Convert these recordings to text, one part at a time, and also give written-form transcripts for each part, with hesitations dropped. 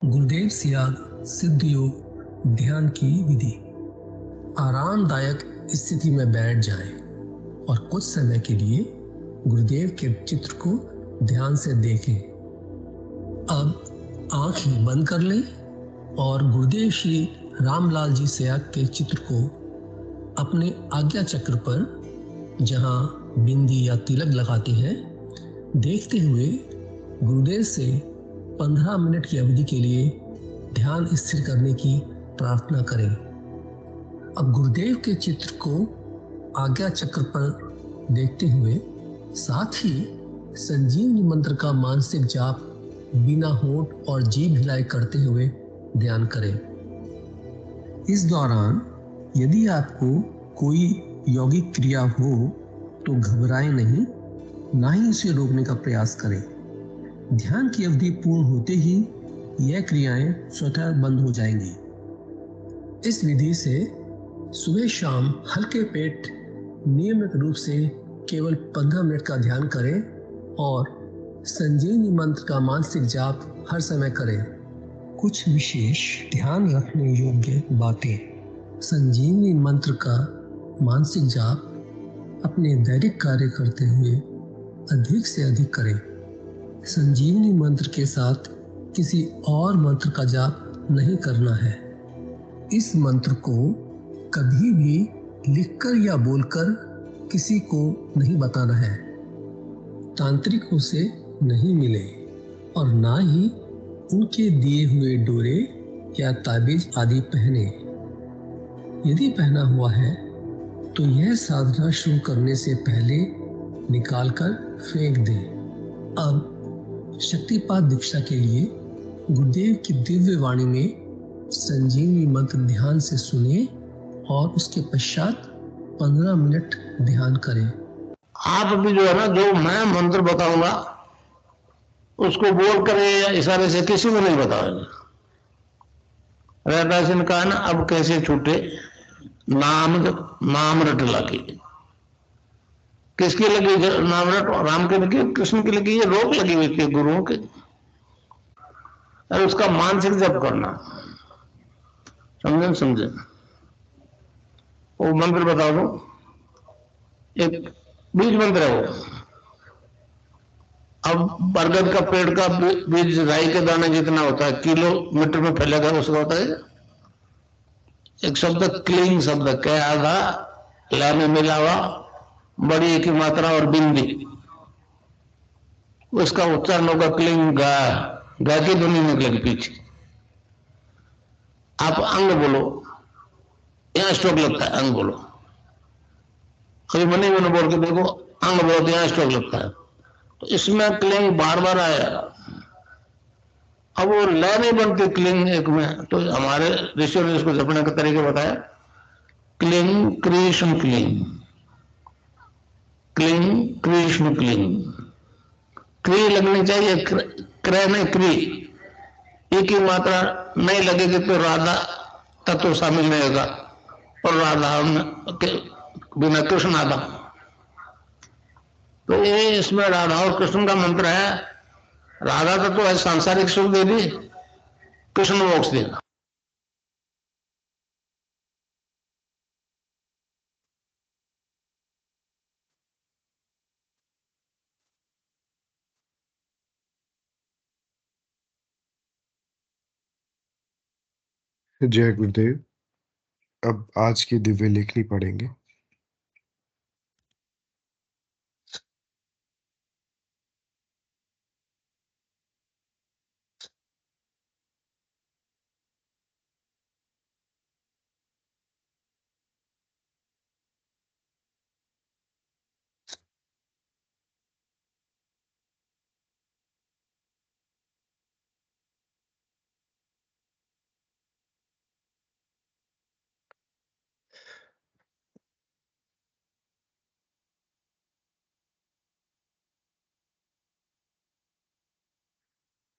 गुरुदेव सियाग सिद्ध योग ध्यान की विधि। आरामदायक स्थिति में बैठ जाएं और कुछ समय के लिए गुरुदेव के चित्र को ध्यान से देखें। अब आंखें बंद कर लें और गुरुदेव श्री रामलाल जी सियाग के चित्र को अपने आज्ञा चक्र पर, जहां बिंदी या तिलक लगाते हैं, देखते हुए गुरुदेव से 15 मिनट की अवधि के लिए ध्यान स्थिर करने की प्रार्थना करें। अब गुरुदेव के चित्र को आज्ञा चक्र पर देखते हुए साथ ही संजीवनी मंत्र का मानसिक जाप बिना होंठ और जीभ हिलाई करते हुए ध्यान करें। इस दौरान यदि आपको कोई यौगिक क्रिया हो तो घबराएं नहीं, ना ही इसे रोकने का प्रयास करें। ध्यान की अवधि पूर्ण होते ही यह क्रियाएं स्वतः बंद हो जाएंगी। इस विधि से सुबह शाम हल्के पेट नियमित रूप से केवल 15 मिनट का ध्यान करें और संजीवनी मंत्र का मानसिक जाप हर समय करें। कुछ विशेष ध्यान रखने योग्य बातें। संजीवनी मंत्र का मानसिक जाप अपने दैनिक कार्य करते हुए अधिक से अधिक करें। संजीवनी मंत्र के साथ किसी और मंत्र का जाप नहीं करना है। इस मंत्र को कभी भी लिखकर या बोलकर किसी को नहीं बताना है। तांत्रिकों से नहीं मिले और ना ही उनके दिए हुए डोरे या ताबीज आदि पहने। यदि पहना हुआ है तो यह साधना शुरू करने से पहले निकालकर फेंक दें। अब शक्तिपात दीक्षा के लिए गुरुदेव की दिव्य वाणी में संजीवनी मंत्र ध्यान से सुने और उसके पश्चात 15 मिनट ध्यान करें। आप भी जो है ना, जो मैं मंत्र बताऊंगा उसको बोल कर या इशारे से किसी को नहीं बताओगे। रहदास ने कहा ना, अब कैसे छूटे नाम रट लगी। किसकी लगी नाम रट? राम की लगी, कृष्ण की लगी, ये रोक लगी हुई थी गुरुओं के। और उसका मानसिक जप करना, समझे? वो मंत्र बता दो, एक बीज मंत्र है वो। अब बरगद का पेड़ का बीज राई के दाने जितना होता है, किलोमीटर में फैलेगा, उसका होता है एक शब्द क्लीन शब्द क्या आधा ला में मिला हुआ बड़ी की मात्रा और बिंदी, उसका उच्चारण होगा क्लीन गा। गा की ध्वनि निकलेगी पीछे। आप अंग बोलो, यहां स्ट्रोक लगता है, अंग बोलो। कभी मनी मैंने बोल के देखो, अंग बोलो तो यहां स्ट्रोक लगता है। तो इसमें क्लिंग बार बार आएगा। अब वो लय नहीं बनती क्लिंग एक में, तो हमारे ऋषियों ने इसको जपने का तरीका बताया। Cling Krishna cling, cling Krishna cling. क्री लगनी चाहिए, क्रय नहीं क्री। ई की मात्रा नहीं लगेगी तो राधा तत्व शामिल नहीं होगा, और राधा के बिना कृष्ण आधा। तो ये इसमें राधा और कृष्ण का मंत्र है। राधा तत्व है सांसारिक सुख देगी, कृष्ण मोक्ष देगा। जय गुरुदेव। अब आज की दिव्य लेखनी पढ़ेंगे।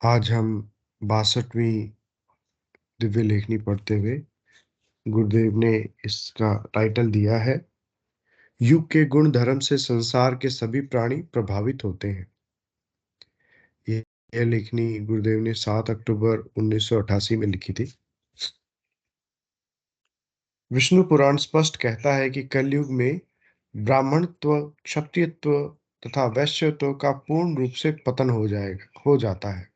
आज हम 62वीं दिव्य लेखनी पढ़ते हुए गुरुदेव ने इसका टाइटल दिया है, युग के गुण धर्म से संसार के सभी प्राणी प्रभावित होते हैं। यह लेखनी गुरुदेव ने 7 अक्टूबर 1988 में लिखी थी। विष्णु पुराण स्पष्ट कहता है कि कलयुग में ब्राह्मणत्व, क्षत्रियत्व तथा वैश्यत्व का पूर्ण रूप से पतन हो जाता है।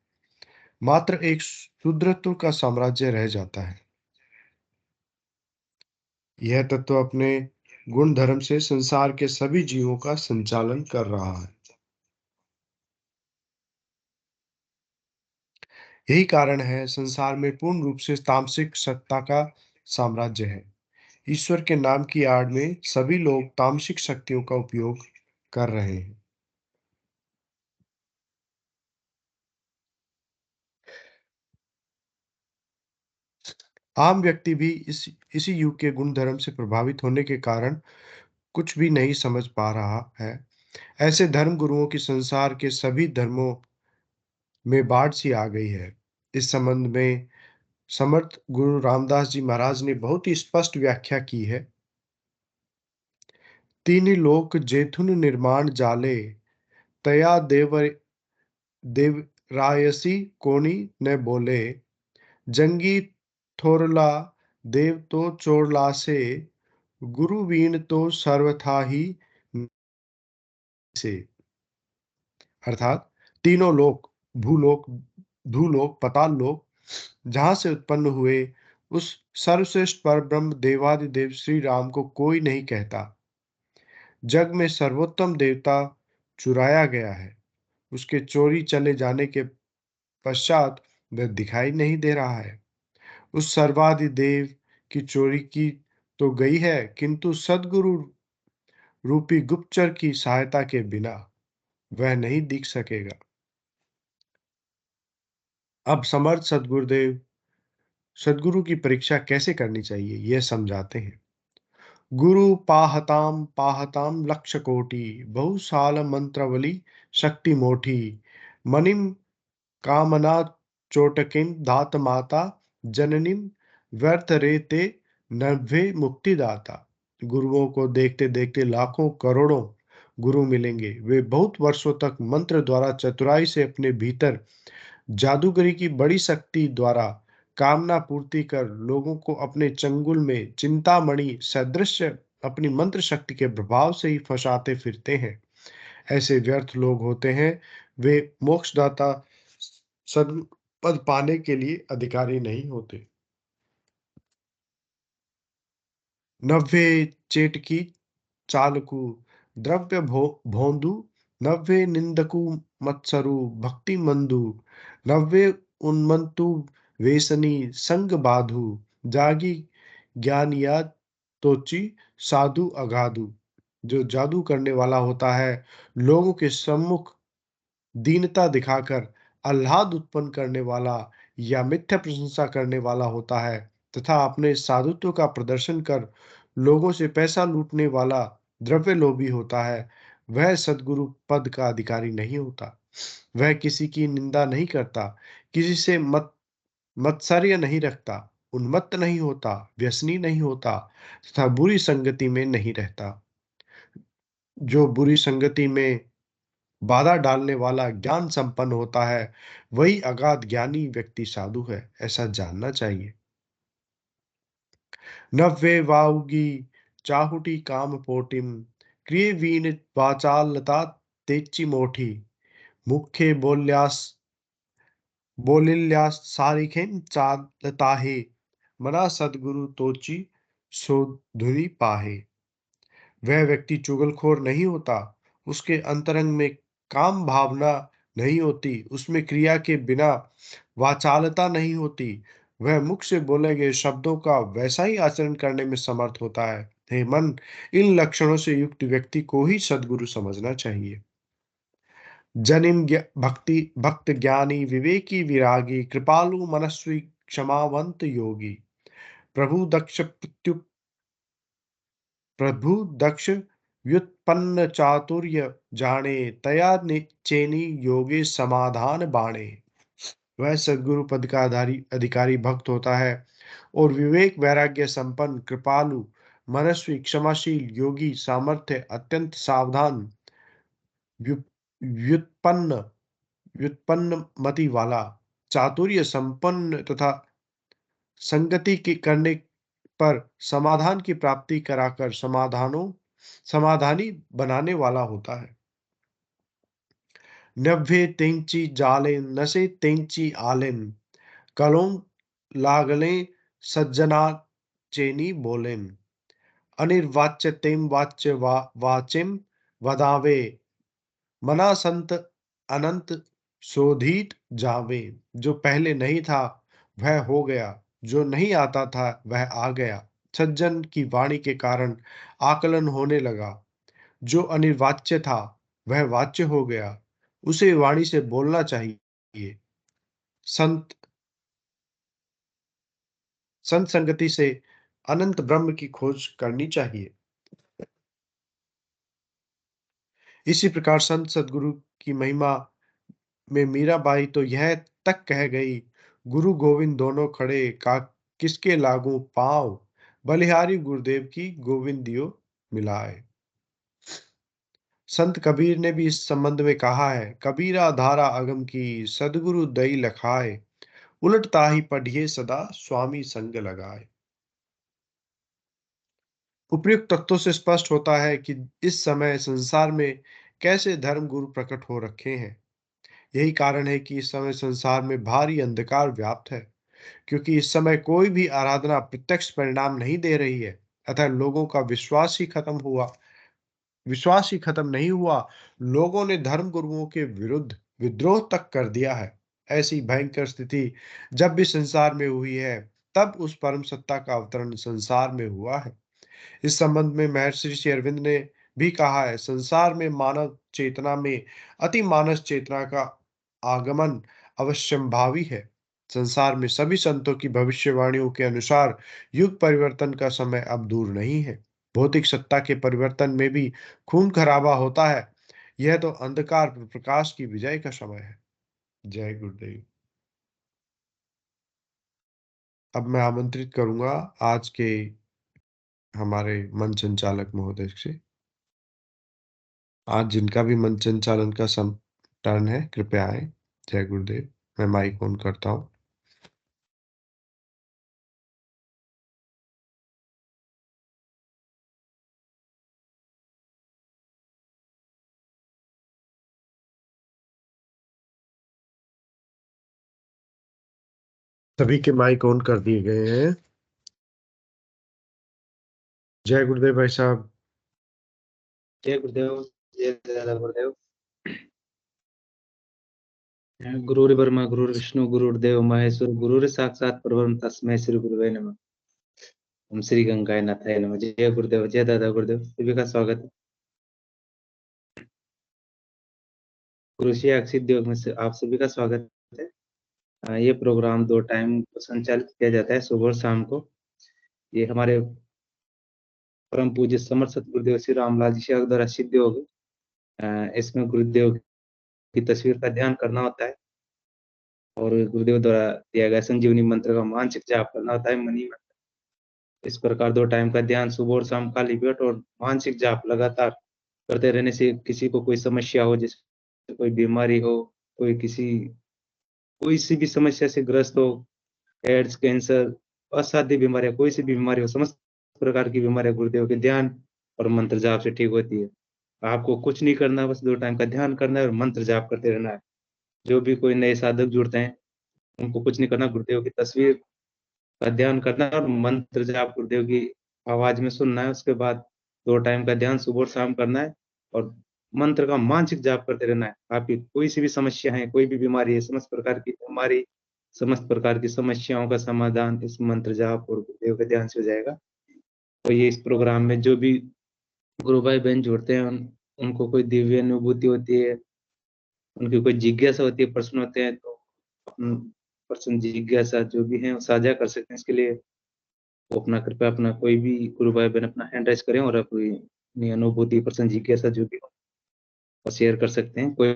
मात्र एक शूद्रत्व का साम्राज्य रह जाता है। यह तत्व अपने गुण धर्म से संसार के सभी जीवों का संचालन कर रहा है। यही कारण है संसार में पूर्ण रूप से तामसिक सत्ता का साम्राज्य है। ईश्वर के नाम की आड़ में सभी लोग तामसिक शक्तियों का उपयोग कर रहे हैं। आम व्यक्ति भी इसी युग के गुण धर्म से प्रभावित होने के कारण कुछ भी नहीं समझ पा रहा है। ऐसे धर्म गुरुओं की संसार के सभी धर्मों में बाढ़ सी आ गई है। इस संबंध में समर्थ गुरु रामदास जी महाराज ने बहुत ही स्पष्ट व्याख्या की है। तीन लोक जेथुन निर्माण जाले, तया देवरायसी कोणी न बोले, जंगी थोरला देव तो चोरला से, गुरु वीण तो सर्वथा ही से। अर्थात तीनों लोक, भूलोक, धूलोक, पाताल लोक, जहां से उत्पन्न हुए उस सर्वश्रेष्ठ पर ब्रह्म देवादिदेव श्री राम को कोई नहीं कहता। जग में सर्वोत्तम देवता चुराया गया है। उसके चोरी चले जाने के पश्चात वह दिखाई नहीं दे रहा है। उस सर्वाधिदेव की चोरी की तो गई है, किंतु सदगुरु रूपी गुप्तचर की सहायता के बिना वह नहीं दिख सकेगा। अब समर्थ सदगुरु की परीक्षा कैसे करनी चाहिए, यह समझाते हैं। गुरु पाहताम पाहताम लक्ष कोटि, बहुसाल मंत्रवली शक्ति मोठी, मनिम कामना चोटकिन दात माता, जननिम व्यर्थ रेते नभे मुक्तिदाता। गुरुओं को देखते देखते लाखों करोड़ों गुरु मिलेंगे। वे बहुत वर्षों तक मंत्र द्वारा चतुराई से अपने भीतर जादूगरी की बड़ी शक्ति द्वारा कामना पूर्ति कर लोगों को अपने चंगुल में चिंतामणि सदृश अपनी मंत्र शक्ति के प्रभाव से ही फंसाते फिरते हैं। ऐसे व्यर्थ लोग होते हैं। वे मोक्षदाता सदपद पाने के लिए अधिकारी नहीं होते। नव्वे चेटकी चालकु, द्रव्य भोंदु, नव्वे निंदकु मत्सरु भक्ति मंदु, नव्वे उन्मंतु वेसनी संग बाधु, जागी ज्ञानिया तोची साधु अगाधु। जो जादू करने वाला होता है, लोगों के सम्मुख दीनता दिखाकर आह्लाद उत्पन्न करने वाला या मिथ्या प्रशंसा करने वाला होता है, तथा अपने साधुत्व का प्रदर्शन कर लोगों से पैसा लूटने वाला द्रव्य लोभी होता है, वह सदगुरु पद का अधिकारी नहीं होता। वह किसी की निंदा नहीं करता, किसी से मत्सर्य नहीं रखता, उन्मत्त नहीं होता, व्यसनी नहीं होता तथा बुरी संगति में नहीं रहता। जो बुरी संगति में बाधा डालने वाला ज्ञान संपन्न होता है, वही अगाध ज्ञानी व्यक्ति साधु है, ऐसा जानना चाहिए। नव्वे वाउगी चाहुटी काम पोटिम, क्रिय वीण वाचालता तेची मोठी, मुखे बोलिल्यास सारिखें चालताहे, मना सदगुरु तोची सोधुरी पाहे। वह व्यक्ति चुगलखोर नहीं होता, उसके अंतरंग में काम भावना नहीं होती, उसमें क्रिया के बिना वाचालता नहीं होती, वह मुख से बोले गए शब्दों का वैसा ही आचरण करने में समर्थ होता है। हे मन, इन लक्षणों से युक्त व्यक्ति को ही सद्गुरु समझना चाहिए। भक्ति भक्त ज्ञानी विवेकी विरागी, कृपालु मनस्वी क्षमावंत योगी, प्रभु दक्ष प्रभु दक्ष व्युत्पन्न चातुर्य जाने, तया चेनी योगे समाधान बाणे। वह सद्गुरु पद का अधिकारी भक्त होता है और विवेक वैराग्य संपन्न कृपालु मनस्वी क्षमाशील योगी सामर्थ्य अत्यंत सावधान व्युत्पन्न व्युत्पन्न मति वाला, चातुर्य संपन्न तथा संगति की करने पर समाधान की प्राप्ति कराकर समाधानी बनाने वाला होता है। नभ्य तेंची जालेन नशे तेंची आलेन, कलों लागले सज्जना चेनी बोलेन, अनिर्वाच्य तेम वाच्य वाचिम वदावे, मना संत अनंत शोधित जावे। जो पहले नहीं था वह हो गया, जो नहीं आता था वह आ गया, सज्जन की वाणी के कारण आकलन होने लगा। जो अनिर्वाच्य था वह वाच्य हो गया, उसे वाणी से बोलना चाहिए। संत संत संगति से अनंत ब्रह्म की खोज करनी चाहिए। इसी प्रकार संत सदगुरु की महिमा में मीराबाई तो यह तक कह गई, गुरु गोविंद दोनों खड़े का किसके लागू पांव, बलिहारी गुरुदेव की गोविंदियो मिलाए। संत कबीर ने भी इस संबंध में कहा है, कबीरा धारा अगम की सदगुरु दई लखाए, उलट ताही पढ़िए सदा स्वामी संग लगाए। उपयुक्त तत्वों से स्पष्ट होता है कि इस समय संसार में कैसे धर्म गुरु प्रकट हो रखे हैं। यही कारण है कि इस समय संसार में भारी अंधकार व्याप्त है, क्योंकि इस समय कोई भी आराधना प्रत्यक्ष परिणाम नहीं दे रही है। अतः लोगों का विश्वास ही खत्म नहीं हुआ, लोगों ने धर्म गुरुओं के विरुद्ध विद्रोह तक कर दिया है। ऐसी भयंकर स्थिति जब भी संसार में हुई है, तब उस परम सत्ता का अवतरण संसार में हुआ है। इस संबंध में महर्षि श्री अरविंद ने भी कहा है, संसार में मानव चेतना में अति मानस चेतना का आगमन अवश्यंभावी है। संसार में सभी संतों की भविष्यवाणियों के अनुसार युग परिवर्तन का समय अब दूर नहीं है। भौतिक सत्ता के परिवर्तन में भी खून खराबा होता है। यह तो अंधकार पर प्रकाश की विजय का समय है। जय गुरुदेव। अब मैं आमंत्रित करूंगा आज के हमारे मंच संचालक महोदय से। आज जिनका भी मंच संचालन का टर्न है, कृपया आए। जय गुरुदेव। मैं माइक ऑन करता हूँ। सभी के माइक ऑन कर दिए गए हैं। जय गुरुदेव भाई साहब। जय गुरुदेव। जय दादा गुरुदेव। गुरुर् ब्रह्मा गुरुर्विष्णु गुरुर्देव महेश्वर, गुरुर् साक्षात परब्रह्म तस्मै श्री गुरुवे नमः। ओम श्री गंगाय नाथाय नमः। जय गुरुदेव। जय दादा गुरुदेव। सभी का स्वागत है। गुरु श्री अक्षित योग में से आप सभी का स्वागत है। ये प्रोग्राम 2 टाइम संचालित किया जाता है, सुबह और शाम को। ये हमारे परम पूज्य समर्थ सतगुरुदेव श्री रामलाल जी शाह द्वारा सिद्ध योग। इसमें गुरुदेव की तस्वीर का ध्यान करना होता है और गुरुदेव द्वारा दिया गया संजीवनी मंत्र का मानसिक जाप करना होता है, मनी मंत्र। इस प्रकार 2 टाइम का ध्यान सुबह और शाम, खाली पेट और मानसिक जाप लगातार करते रहने से किसी को कोई समस्या हो, जैसे कोई बीमारी हो, कोई सी भी समस्या से ग्रस्त हो, एड्स, कैंसर, असाध्य बीमारियां, कोई सी भी बीमारी हो, समस्त प्रकार की बीमारियां गुरुदेव के ध्यान और मंत्र जाप से ठीक होती है। आपको कुछ नहीं करना, बस 2 टाइम का ध्यान करना है और मंत्र जाप करते रहना है। जो भी कोई नए साधक जुड़ते हैं, उनको कुछ नहीं करना, गुरुदेव की तस्वीर का ध्यान करना है और मंत्र जाप गुरुदेव की आवाज में सुनना है। उसके बाद 2 टाइम का ध्यान सुबह और शाम करना है और मंत्र का मानसिक जाप करते रहना है। आपकी कोई सी भी समस्या है, कोई भी बीमारी है, समस्त प्रकार की बीमारी, समस्त प्रकार की समस्याओं का समाधान इस मंत्र जाप और गुरुदेव के ध्यान से हो जाएगा। तो ये इस प्रोग्राम में जो भी गुरु भाई बहन जुड़ते हैं, उनको कोई दिव्य अनुभूति होती है, उनकी कोई जिज्ञासा होती है, प्रश्न होते हैं, तो प्रश्न जिज्ञासा जो भी है वो साझा कर सकते हैं। इसके लिए वो अपना कृपया अपना कोई भी गुरु भाई बहन अपना हैंड राइज करें और अपनी अनुभूति, प्रश्न, जिज्ञासा जो भी हो वो शेयर कर सकते हैं। कोई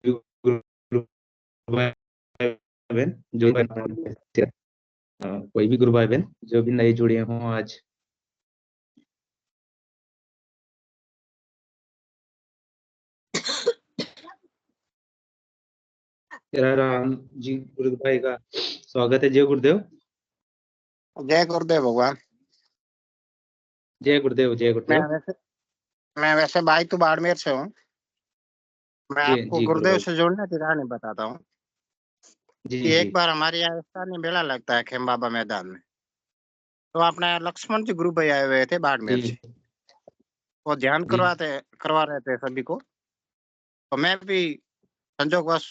गुरु भाई बहन जो कोई भी गुरु भाई बहन जो भी नए जुड़े हों आज राम जी गुरु भाई का स्वागत है। जय गुरुदेव। जय गुरुदेव भगवान। जय गुरुदेव। जय मैं गुरुदेव। वैसे मैं वैसे भाई तो बाड़मेर से हूँ। मैं जी आपको जी गुरु गुरुदेव भाई। से जोड़ने की कहानी बताता हूँ जी कि जी एक बार हमारे यहाँ स्थानीय मेला लगता है खेम बाबा मैदान में। तो अपने लक्ष्मण जी गुरु भाई आए हुए थे बाड़मेर से। जी वो ध्यान जी करवा रहे थे सभी को। तो मैं भी संजोगवश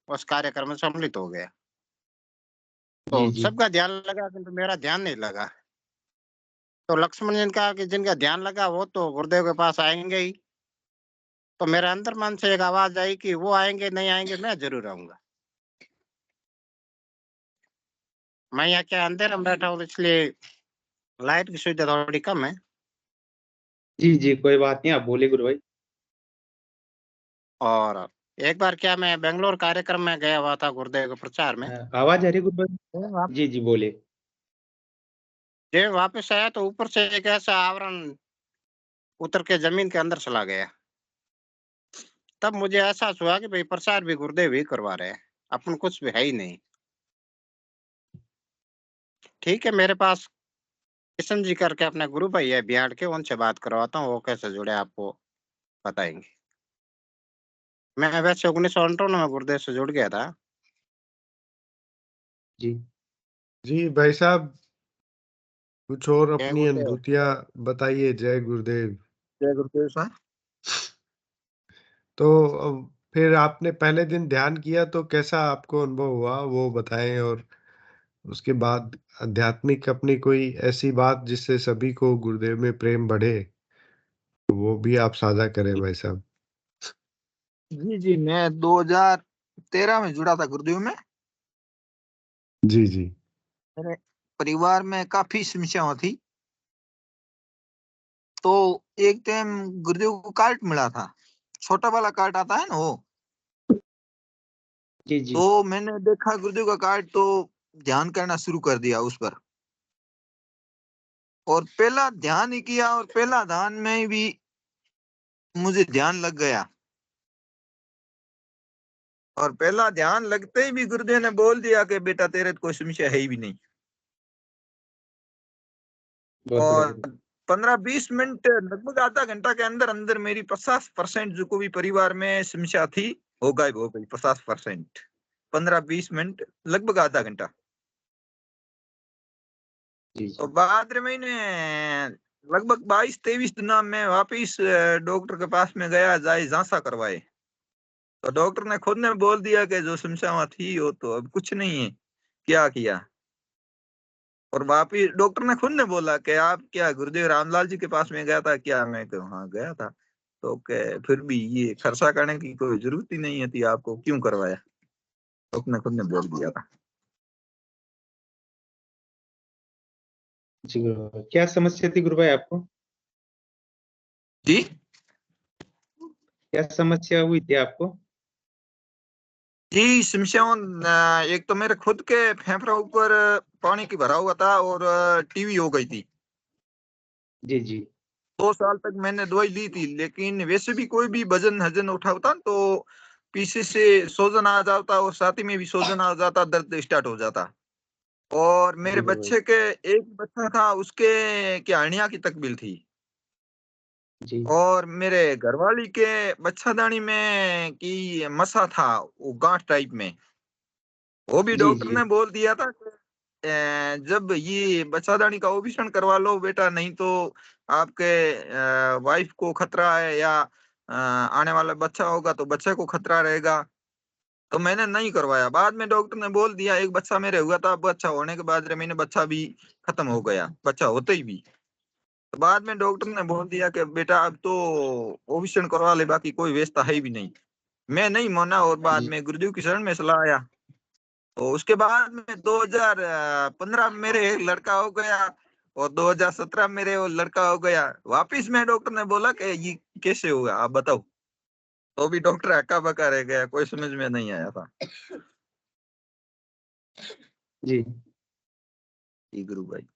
उस कार्यक्रम में सम्मिलित हो गया। तो जी जी सबका ध्यान लगा किंतु मेरा ध्यान नहीं लगा। तो लक्ष्मण जी ने कहा कि जिनका ध्यान लगा वो तो गुरुदेव के पास आएंगे ही। तो मेरे अंतर मन से एक आवाज आई कि वो आएंगे नहीं आएंगे, मैं जरूर आऊंगा। मैं यहाँ के अंधेरे में बैठा हूँ इसलिए लाइट की सुविधा थोड़ी कम है। जी जी कोई बात नहीं, आप बोले गुरु भाई। और एक बार क्या मैं बेंगलोर कार्यक्रम में गया हुआ था गुरुदेव के प्रचार में। आवाज आ रही है गुरु भाई? तो जी जी बोले। जब वापस आया तो ऊपर से एक ऐसा आवरण उतर के जमीन के अंदर चला गया। तब मुझे एहसास हुआ कि भाई प्रचार भी गुरुदेव ही करवा रहे हैं, अपन कुछ भी है ही नहीं। ठीक है, मेरे पास किशन जी करके अपने गुरु भाई है बिहार के, उनसे बात करवाता हूँ, वो कैसे जुड़े आपको बताएंगे। मैं वैसे 1958 में गुरुदेव से जुड़ गया था। जी जी भाई साहब, कुछ और जय अपनी गुरुदेव। अनुभूतियां बताइए। जय गुरुदेव। जय गुरुदेव सर। तो फिर आपने पहले दिन ध्यान किया तो कैसा आपको अनुभव हुआ वो बताएं, और उसके बाद आध्यात्मिक अपनी कोई ऐसी बात जिससे सभी को गुरुदेव में प्रेम बढ़े, तो वो भी आप साझा करें भाई साहब। जी जी, मैं 2013 में जुड़ा था गुरुदेव में। जी जी। मेरे परिवार में काफी समस्याएं थी। तो एक टाइम गुरुदेव को कार्ड मिला था, छोटा वाला कार्ड आता है ना वो। जी जी तो मैंने देखा गुरुदेव का कार्ड तो ध्यान करना शुरू कर दिया उस पर। और पहला ध्यान ही किया और पहला ध्यान में भी मुझे ध्यान लग गया। और पहला ध्यान लगते ही भी गुरुदेव ने बोल दिया कि बेटा तेरे तो कोई समस्या है ही भी नहीं। बहुत बढ़िया और गुरु। 15-20 मिनट लगभग आधा घंटा के अंदर अंदर मेरी 50% जो को भी परिवार में समस्या थी हो गायब हो गई। 50%, 15-20 मिनट, लगभग आधा घंटा। जी तो जी बाद महीने लगभग 22-23 दिन में वापिस डॉक्टर के पास में गया, जाए जांचा करवाए। तो डॉक्टर ने खुद ने बोल दिया कि जो समस्या थी वो तो अब कुछ नहीं है, क्या किया। और वापिस डॉक्टर ने खुद ने बोला कि आप क्या गुरुदेव रामलाल जी के पास में गया था क्या? मैं कहूँ हाँ गया था। तो के फिर भी ये खर्चा करने की कोई जरूरत ही नहीं थी, आपको क्यों करवाया? डॉक्टर ने खुद ने बोल दिया था। जी गुरु भाई, क्या समस्या थी गुरु भाई आपको? जी क्या समस्या हुई थी आपको? जी, समस्याओं एक तो मेरे खुद के फेफड़े ऊपर पानी की भरा हुआ था और टीवी हो गई थी। जी जी 2 साल तक मैंने दवाई ली थी, लेकिन वैसे भी कोई भी वजन हजन उठाता तो पीछे से सूजन आ जाता और छाती में भी सूजन आ जाता, दर्द स्टार्ट हो जाता। और जी मेरे गुरु भाई। बच्चे के एक बच्चा था, उसके क्या हर्निया की तकलीफ थी। जी और मेरे घरवाली के बच्चादानी में की मसा था, वो गांठ टाइप में। वो भी जी डॉक्टर जी ने बोल दिया था कि जब ये बच्चादानी का ऑपरेशन करवा लो बेटा, नहीं तो आपके वाइफ को खतरा है, या आने वाला बच्चा होगा तो बच्चे को खतरा रहेगा। तो मैंने नहीं करवाया। बाद में डॉक्टर ने बोल दिया, एक बच्चा मेरे हुआ था, बच्चा होने के बाद मैंने बच्चा भी खत्म हो गया, बच्चा होते ही भी। तो बाद में डॉक्टर ने बोल दिया कि बेटा अब तो ऑपरेशन करवा ले, बाकी कोई व्यवस्था है ही भी नहीं। मैं नहीं माना और बाद जी में गुरुदेव की शरण में चला आया। तो उसके बाद में 2015 में मेरे एक लड़का हो गया और 2017 में मेरे वो लड़का हो गया। वापिस में डॉक्टर ने बोला कि ये कैसे हुआ आप बताओ। तो भी डॉक्टर हक्का बक्का रह गया, कोई समझ में नहीं आया था। जी जी गुरु भाई।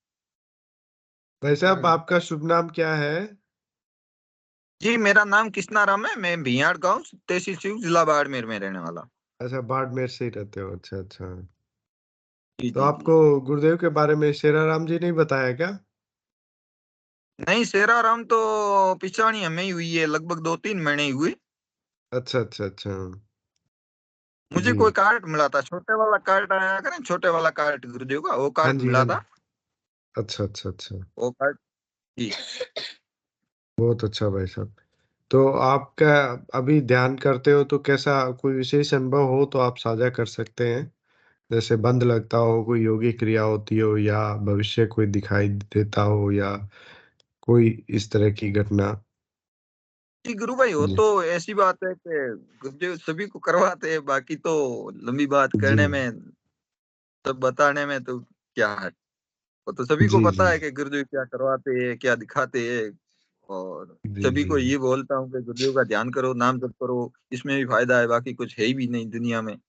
भाई साहब, आपका शुभ नाम क्या है? जी मेरा नाम कृष्णाराम है, मैं भियाड़ गांव तहसील शिव जिला बाड़मेर में रहने वाला। अच्छा, बाड़मेर से ही रहते हो। अच्छा, अच्छा। जी तो जी जी। आपको गुरुदेव के बारे में शेराराम जी ने बताया क्या? नहीं, सेराराम तो पिछाणी हमें ही हुई है, लगभग 2-3 महीने ही हुए। अच्छा, अच्छा, अच्छा। मुझे जी। कोई कार्ड मिला था, छोटे वाला कार्ड आया करें, छोटे वाला कार्ड गुरुदेव का, वो हाँ कार्ड जी, हाँ मिला जी। था। अच्छा, अच्छा, अच्छा। वो कार्ड जी। बहुत अच्छा भाई साहब। तो आपका अभी ध्यान करते हो तो कैसा कोई विशेष अनुभव हो तो आप साझा कर सकते हैं? जैसे बंद लगता हो, कोई योगी क्रिया होती हो या भविष्य कोई दिखाई देता हो या कोई इस तरह की घटना? जी गुरु भाई, वो जी। तो ऐसी बात है कि गुरुदेव सभी को करवाते हैं, बाकी तो लंबी बात जी। करने में, सब बताने में तो क्या है। वो तो सभी को जी, पता जी। है कि गुरुदेव क्या करवाते हैं, क्या दिखाते हैं। और जी, सभी जी। को ये बोलता हूँ कि गुरुदेव का ध्यान करो, नाम जप करो, इसमें भी फायदा है, बाकी कुछ है ही भी नहीं दुनिया में। एक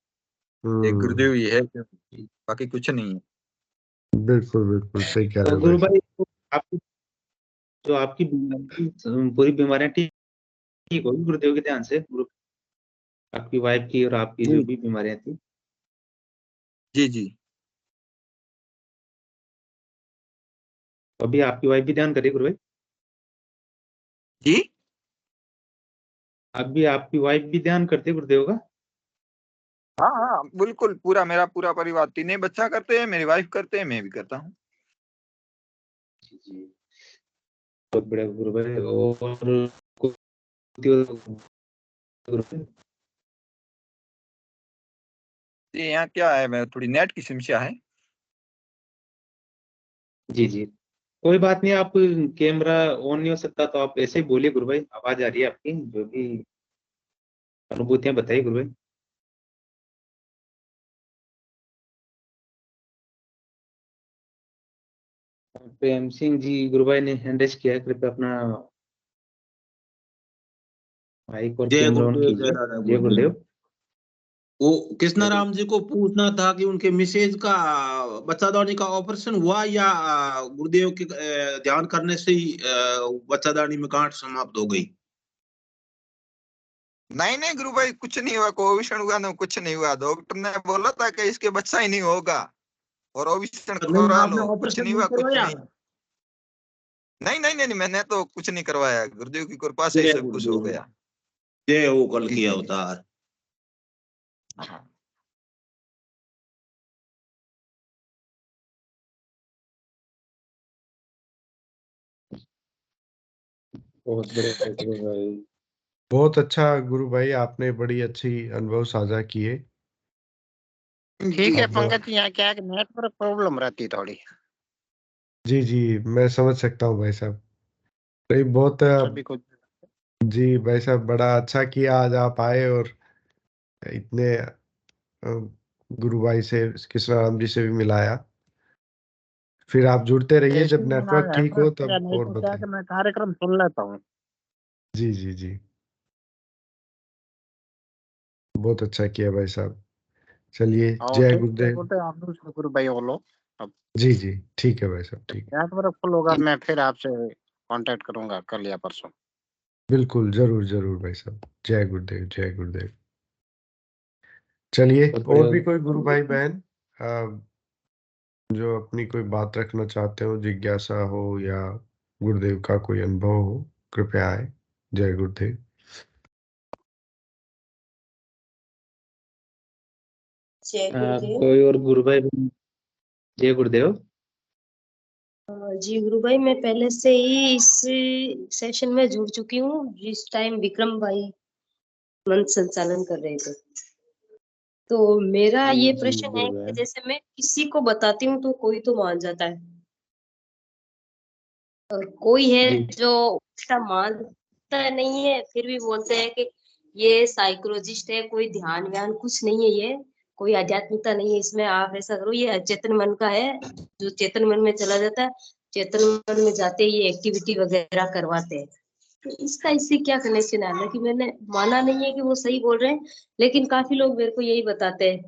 हुँ। गुरुदेव ही है, बाकी कुछ नहीं है। बिल्कुल, बिल्कुल सही कह रहे तो हो भाई गुरु साहब। भाई, आपकी जो आपकी पूरी बीमारियां ठीक ठीक होगी गुरुदेव के ध्यान से, गुरु आपकी वाइफ की और आपकी जो जी भी बीमारियां थी। जी जी। अभी आपकी वाइफ भी ध्यान करिए गुरु भाई। जी अभी आपकी वाइफ भी ध्यान करते गुरुदेव का। हाँ हाँ बिल्कुल, पूरा मेरा पूरा परिवार, तीनों बच्चा करते हैं, मेरी वाइफ करते हैं, मैं भी करता हूँ। जी, बहुत बढ़िया गुरु भाई। और गुरु भाई, ये यहाँ क्या है, मैं थोड़ी नेट की समस्या है। जी जी, कोई बात नहीं। आप कैमरा ऑन नहीं हो सकता तो आप ऐसे ही बोलिए गुरु भाई, आवाज आ रही है आपकी, जो भी अनुभूतियां बताइए गुरु भाई। प्रेम सिंह जी गुरु भाई ने हैंड रेज किया है, कृपया अपना माइक और जय कैमरा ऑन गुरुदेव, जय कीजिए। राधा जय गुरुदेव। गुरुदेव। वो कृष्णाराम जी को पूछना था कि उनके मिसेज का बच्चादानी का ऑपरेशन हुआ या गुरुदेव के ध्यान करने से ही बच्चादानी में गांठ समाप्त हो गई। नहीं नहीं गुरु भाई, कुछ नहीं हुआ, कोविशन हुआ ना, कुछ नहीं हुआ। डॉक्टर ने बोला था कि इसके बच्चा ही नहीं होगा, और ओविशन नहीं, करवा आपने लो, कुछ ऑपरेशन नहीं नहीं हुआ, कुछ करवाया। नहीं। नहीं नहीं नहीं, मैंने तो कुछ नहीं करवाया, गुरुदेव की कृपा से ही जय सब कुछ हो गुरुदेव, गया। जय हो कल जी की जी जी। अवतार। हाँ। बहुत बढ़िया गुरु भाई। बहुत अच्छा गुरु भाई, आपने बड़ी अच्छी अनुभव साझा किए। ठीक है अब पंकज जी, यहाँ क्या है कि नेटवर्क प्रॉब्लम रहती है थोड़ी। जी, जी, मैं समझ सकता हूँ भाई साहब। नहीं, बहुत सभी को। जी, भाई साहब बड़ा अच्छा किया आज आप आए और इतने गुरु भाई से, कृष्णाराम जी से भी मिलाया। फिर आप जुड़ते रहिए ऐसे जब ही मैंने नेटवर्क आज ठीक हो एड्रेस किया, तब नहीं और तो क्या है बताएँ। कि मैं कार्यक्रम सुन लेता हूँ। जी, जी, जी। बहुत अच्छा किया भाई साहब। चलिए, और जय ठीक है, गुरुदेव। बोलते हैं आप दूसरे गुरु भाई बोलो। अब जी, जी, ठीक है भाई साहब, ठीक है। नेटवर्क फुल होगा, मैं फिर आपसे कांटेक्ट करूंगा कल या परसों। बिल्कुल, ज़रूर, ज़रूर भाई साहब। जय गुरुदेव, जय गुरुदेव। चलिए, बहुत और बढ़िया। भी कोई गुरु भाई-बहन जो अपनी कोई बात रखना चाहते हो, जिज्ञासा हो या गुरुदेव का कोई अनुभव हो, कृपया आएँ। जय गुरुदेव। जय गुरुदेव। कोई और गुरु भाई। जय गुरुदेव। जी गुरु भाई, मैं पहले से ही इस सेशन में जुड़ चुकी हूँ, जिस टाइम विक्रम भाई मंच संचालन कर रहे थे। तो मेरा जी ये जी प्रश्न है गुरु कि भाई। जैसे मैं किसी को बताती हूँ तो कोई तो मान जाता है, और कोई है जी जो उसका मानता नहीं है, फिर भी बोलते हैं कि ये साइकोलॉजिस्ट है, कोई ध्यान व्यान कुछ नहीं है, ये कोई आध्यात्मिकता नहीं है इसमें, आप ऐसा करो, ये अचेतन मन का है, जो चेतन मन में चला जाता है, चेतन मन में जाते ही ये एक्टिविटी वगैरह करवाते हैं। तो इसका इससे क्या कनेक्शन है? हालांकि मैंने माना नहीं है कि वो सही बोल रहे हैं, लेकिन काफी लोग मेरे को यही बताते हैं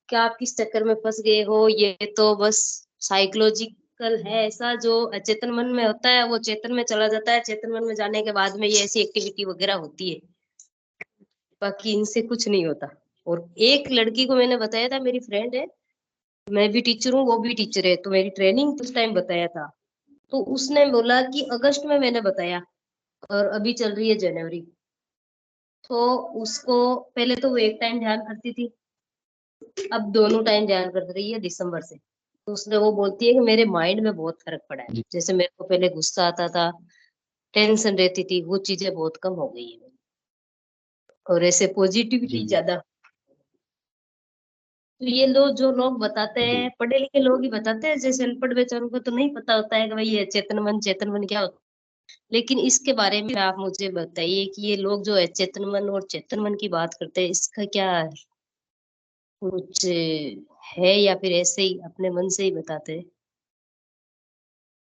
कि आप किस चक्कर में फंस गए हो, ये तो बस साइकोलॉजिकल है, ऐसा जो अचेतन मन में होता है वो चेतन में चला जाता है, चेतन मन में जाने के बाद में ये ऐसी एक्टिविटी वगैरह होती है, बाकी इनसे कुछ नहीं होता। और एक लड़की को मैंने बताया था, मेरी फ्रेंड है, मैं भी टीचर हूँ, वो भी टीचर है, तो मेरी ट्रेनिंग उस टाइम बताया था, तो उसने बोला कि अगस्त में मैंने बताया और अभी चल रही है जनवरी। तो उसको पहले तो वो एक टाइम ध्यान करती थी, अब दोनों टाइम ध्यान कर रही है दिसंबर से। तो उसने वो बोलती है कि मेरे माइंड में बहुत फर्क पड़ा है, जी जैसे मेरे को पहले गुस्सा आता था, टेंशन रहती थी, वो चीजें बहुत कम हो गई है, और ऐसे जी पॉजिटिविटी जी ज्यादा। तो ये लोग जो लोग बताते जी हैं, पढ़े लिखे लोग ही बताते हैं, जैसे अनपढ़ बेचारों को तो नहीं पता होता है कि भाई ये चेतन मन क्या होता है। लेकिन इसके बारे में आप मुझे बताइए कि ये लोग जो है चेतन मन और चेतन मन की बात करते हैं, इसका क्या कुछ है, या फिर ऐसे ही अपने मन से ही बताते हैं?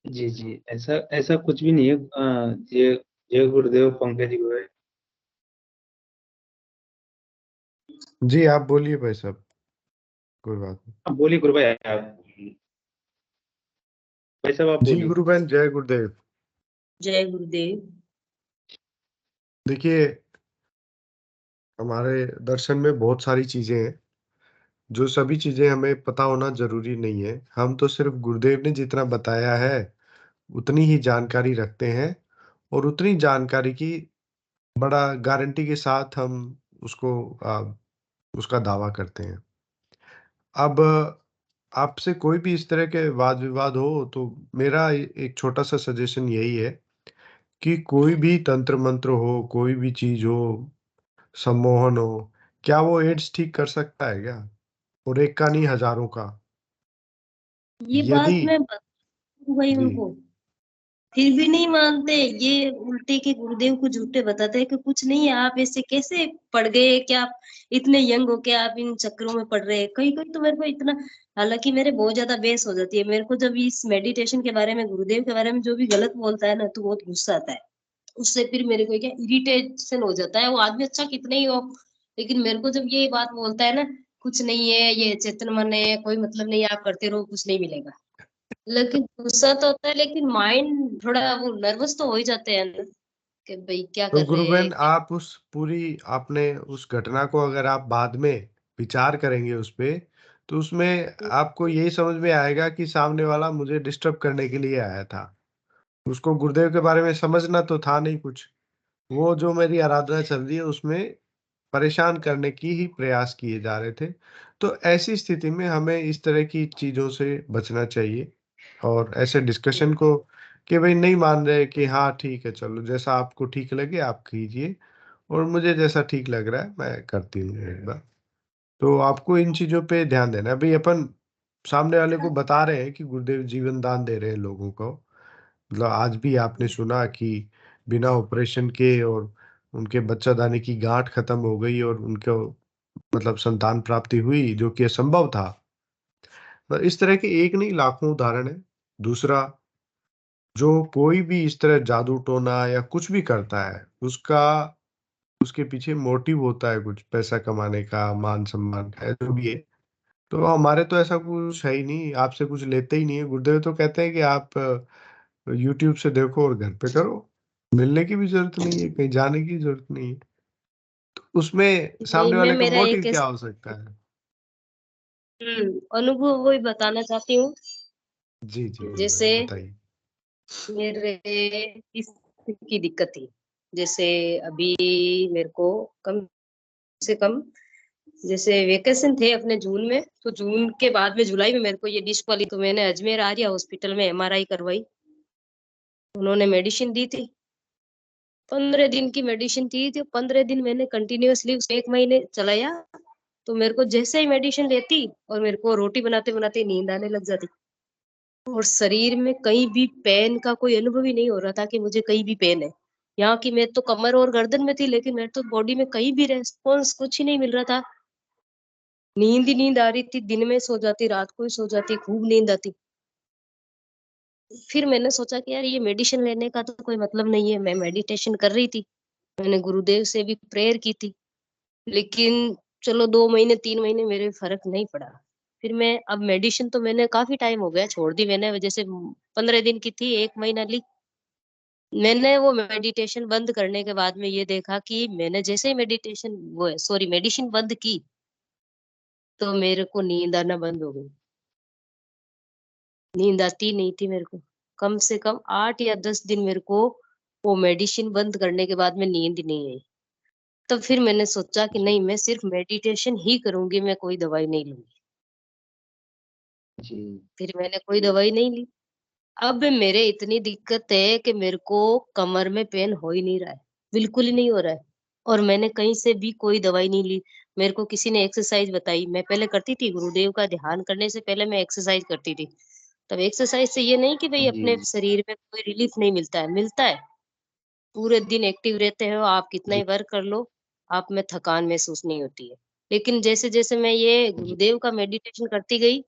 जी जी, ऐसा ऐसा कुछ भी नहीं है। जय जय गुरुदेव पंकज गुरु। जी आप बोलिए भाई साहब, कोई बात नहीं। आप बोलिए गुरु भाई, आप भाई साहब आप जी बोलिए। गुरु बहन, जय गुरुदेव। जय गुरुदेव। देखिए, हमारे दर्शन में बहुत सारी चीजें हैं, जो सभी चीजें हमें पता होना जरूरी नहीं है। हम तो सिर्फ गुरुदेव ने जितना बताया है उतनी ही जानकारी रखते हैं, और उतनी जानकारी की बड़ा गारंटी के साथ हम उसको उसका दावा करते हैं। अब आपसे कोई भी इस तरह के वाद विवाद हो तो मेरा एक छोटा सा सजेशन यही है कि कोई भी तंत्र मंत्र हो, कोई भी चीज हो, सम्मोहन हो, क्या वो एड्स ठीक कर सकता है क्या? और एक का नहीं, हजारों का। ये यदि बात मैं बताऊं भाई जी, उनको, फिर भी नहीं मानते। ये उल्टे के गुरुदेव को झूठे बताते हैं कि कुछ नहीं है, आप ऐसे कैसे पढ़ गए, क्या आप इतने यंग हो के आप इन चक्करों में पढ़ रहे हैं? कहीं कहीं तो मेरे को इतना, हालांकि मेरे बहुत ज्यादा बहस हो जाती है, मेरे को जब इस मेडिटेशन के बारे में, गुरुदेव के बारे में जो भी गलत बोलता है ना, तो बहुत गुस्सा आता है उससे। फिर मेरे को क्या इरिटेशन हो जाता है, वो आदमी अच्छा कितना ही हो, लेकिन मेरे को जब ये बात बोलता है ना, कुछ नहीं है, ये चेतन मन है, कोई मतलब नहीं है, आप करते रहो, कुछ नहीं मिलेगा। लेकिन गुस्सा तो होता है, लेकिन माइंड थोड़ा वो नर्वस तो हो ही जाते हैं अंदर, कि भाई क्या तो कर रहे गुरु हैं बहन, क्या। आप उस पूरी आपने उस घटना को अगर आप बाद में विचार करेंगे उस पे, तो उसमें आपको यही समझ में आएगा कि सामने वाला मुझे डिस्टर्ब करने के लिए आया था। उसको गुरुदेव के बारे में समझना तो था नहीं कुछ। वो जो मेरी आराधना चल रही है उसमें परेशान करने की ही प्रयास किए जा रहे थे। तो ऐसी स्थिति में हमें इस तरह की चीज़ों से बचना चाहिए, और ऐसे डिस्कशन को कि भई नहीं मान रहे कि हाँ, ठीक है, चलो जैसा आपको ठीक लगे आप कीजिए, और मुझे जैसा ठीक लग रहा है मैं करती हूँ एक बार। तो आपको इन चीज़ों पे ध्यान देना है। भई अपन सामने वाले को बता रहे हैं कि गुरुदेव जीवन दान दे रहे हैं लोगों को। मतलब आज भी आपने सुना कि बिना ऑपरेशन के और उनके बच्चादानी की गाँठ खत्म हो गई और उनको मतलब संतान प्राप्ति हुई, जो कि असंभव था। तो इस तरह के एक नहीं लाखों उदाहरण हैं। दूसरा, जो कोई भी इस तरह जादू टोना या कुछ भी करता है, उसका उसके पीछे मोटिव होता है कुछ पैसा कमाने का, मान-सम्मान का, जो भी है। तो हमारे तो ऐसा कुछ है ही नहीं, आपसे कुछ लेते ही नहीं है। गुरुदेव तो कहते हैं कि आप यूट्यूब से देखो और घर पे करो। मिलने की भी ज़रूरत नहीं है, कहीं जाने की ज़रूरत नहीं है। तो उसमें नहीं, सामने मैं वाले का मेरा मोटिव एक क्या हो सकता है? अनुभव वही बताना चाहती हूँ। जी, जी, गुरु जैसे बहन बताइए। मेरे इस की दिक्कत थी, जैसे अभी मेरे को कम से कम, जैसे वेकेशन थे अपने जून में, तो जून के बाद में जुलाई में मेरे को ये डिस्क वाली, तो मैंने अजमेर आर्या हॉस्पिटल में एमआरआई करवाई। उन्होंने मेडिसिन दी थी, 15 दिन की मेडिसिन थी, तो 15 दिन मैंने कंटिन्यूअसली उस एक महीने चलाया। तो मेरे को जैसे ही मेडिसिन लेती, और मेरे को रोटी बनाते बनाते नींद आने लग जाती, और शरीर में कहीं भी पेन का कोई अनुभव ही नहीं हो रहा था कि मुझे कहीं भी पेन है। यहाँ की मैं तो कमर और गर्दन में थी, लेकिन मेरे तो बॉडी में कहीं भी रेस्पॉन्स कुछ ही नहीं मिल रहा था। नींद ही नींद आ रही थी, दिन में सो जाती, रात को ही सो जाती, खूब नींद आती। फिर मैंने सोचा कि यार ये मेडिसिन लेने का तो कोई मतलब नहीं है, मैं मेडिटेशन कर रही थी, मैंने गुरुदेव से भी प्रेयर की थी, लेकिन चलो 2 महीने 3 महीने मेरे फर्क नहीं पड़ा। फिर मैं अब मेडिसिन तो मैंने काफी टाइम हो गया छोड़ दी मैंने, जैसे 15 दिन की थी, 1 महीना ली। मैंने वो मेडिटेशन बंद करने के बाद में ये देखा कि मैंने जैसे ही मेडिटेशन वो सॉरी मेडिसिन बंद की, तो मेरे को नींद आना बंद हो गई। नींद आती नहीं थी मेरे को। कम से कम 8 या 10 दिन मेरे को वो मेडिसिन बंद करने के बाद में नींद नहीं आई। तब फिर मैंने सोचा कि नहीं, मैं सिर्फ मेडिटेशन ही करूँगी, मैं कोई दवाई नहीं लूँगी। जी फिर मैंने कोई दवाई नहीं ली। अब मेरे इतनी दिक्कत है कि मेरे को कमर में पेन हो ही नहीं रहा है, बिल्कुल ही नहीं हो रहा है। और मैंने कहीं से भी कोई दवाई नहीं ली। मेरे को किसी ने एक्सरसाइज बताई, मैं पहले करती थी, गुरुदेव का ध्यान करने से पहले मैं एक्सरसाइज करती थी। तब एक्सरसाइज से ये नहीं कि भई जी अपने शरीर में कोई रिलीफ नहीं मिलता है, मिलता है। पूरे दिन एक्टिव रहते हो, आप कितना जी ही वर्क कर लो, आप में थकान महसूस नहीं होती है। लेकिन जैसे-जैसे मैं ये जी गुरुदेव का मेडिटेशन करती गई,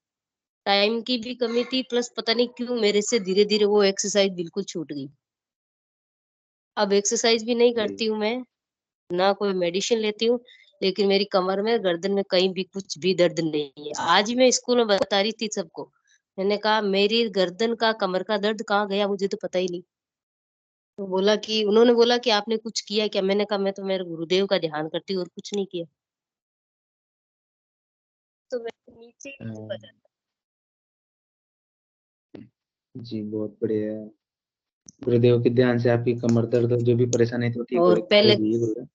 टाइम की भी कमी थी, प्लस पता नहीं क्यों मेरे से धीरे-धीरे वो एक्सरसाइज बिल्कुल छूट गई। अब एक्सरसाइज भी नहीं जी करती हूँ मैं, ना कोई मेडिसिन लेती हूँ, लेकिन मेरी कमर में, गर्दन में कहीं भी कुछ भी दर्द नहीं है। आज ही मैं स्कूल में बता रही थी सबको। मैंने कहा मेरी गर्दन का, कमर का दर्द कहाँ गया, मुझे तो पता ही नहीं। तो बोला कि उन्होंने बोला कि आपने कुछ किया क्या? मैंने कहा मैं तो मेरे गुरुदेव का ध्यान करती हूँ और कुछ नहीं किया। तो मैं नीचे ही अ, नीचे पड़ जाता। जी बहुत बढ़िया है। गुरुदेव के ध्यान से आपकी कमर दर्द और जो भी परेशानी तो ठीक और पहले होगी गुरुदेव।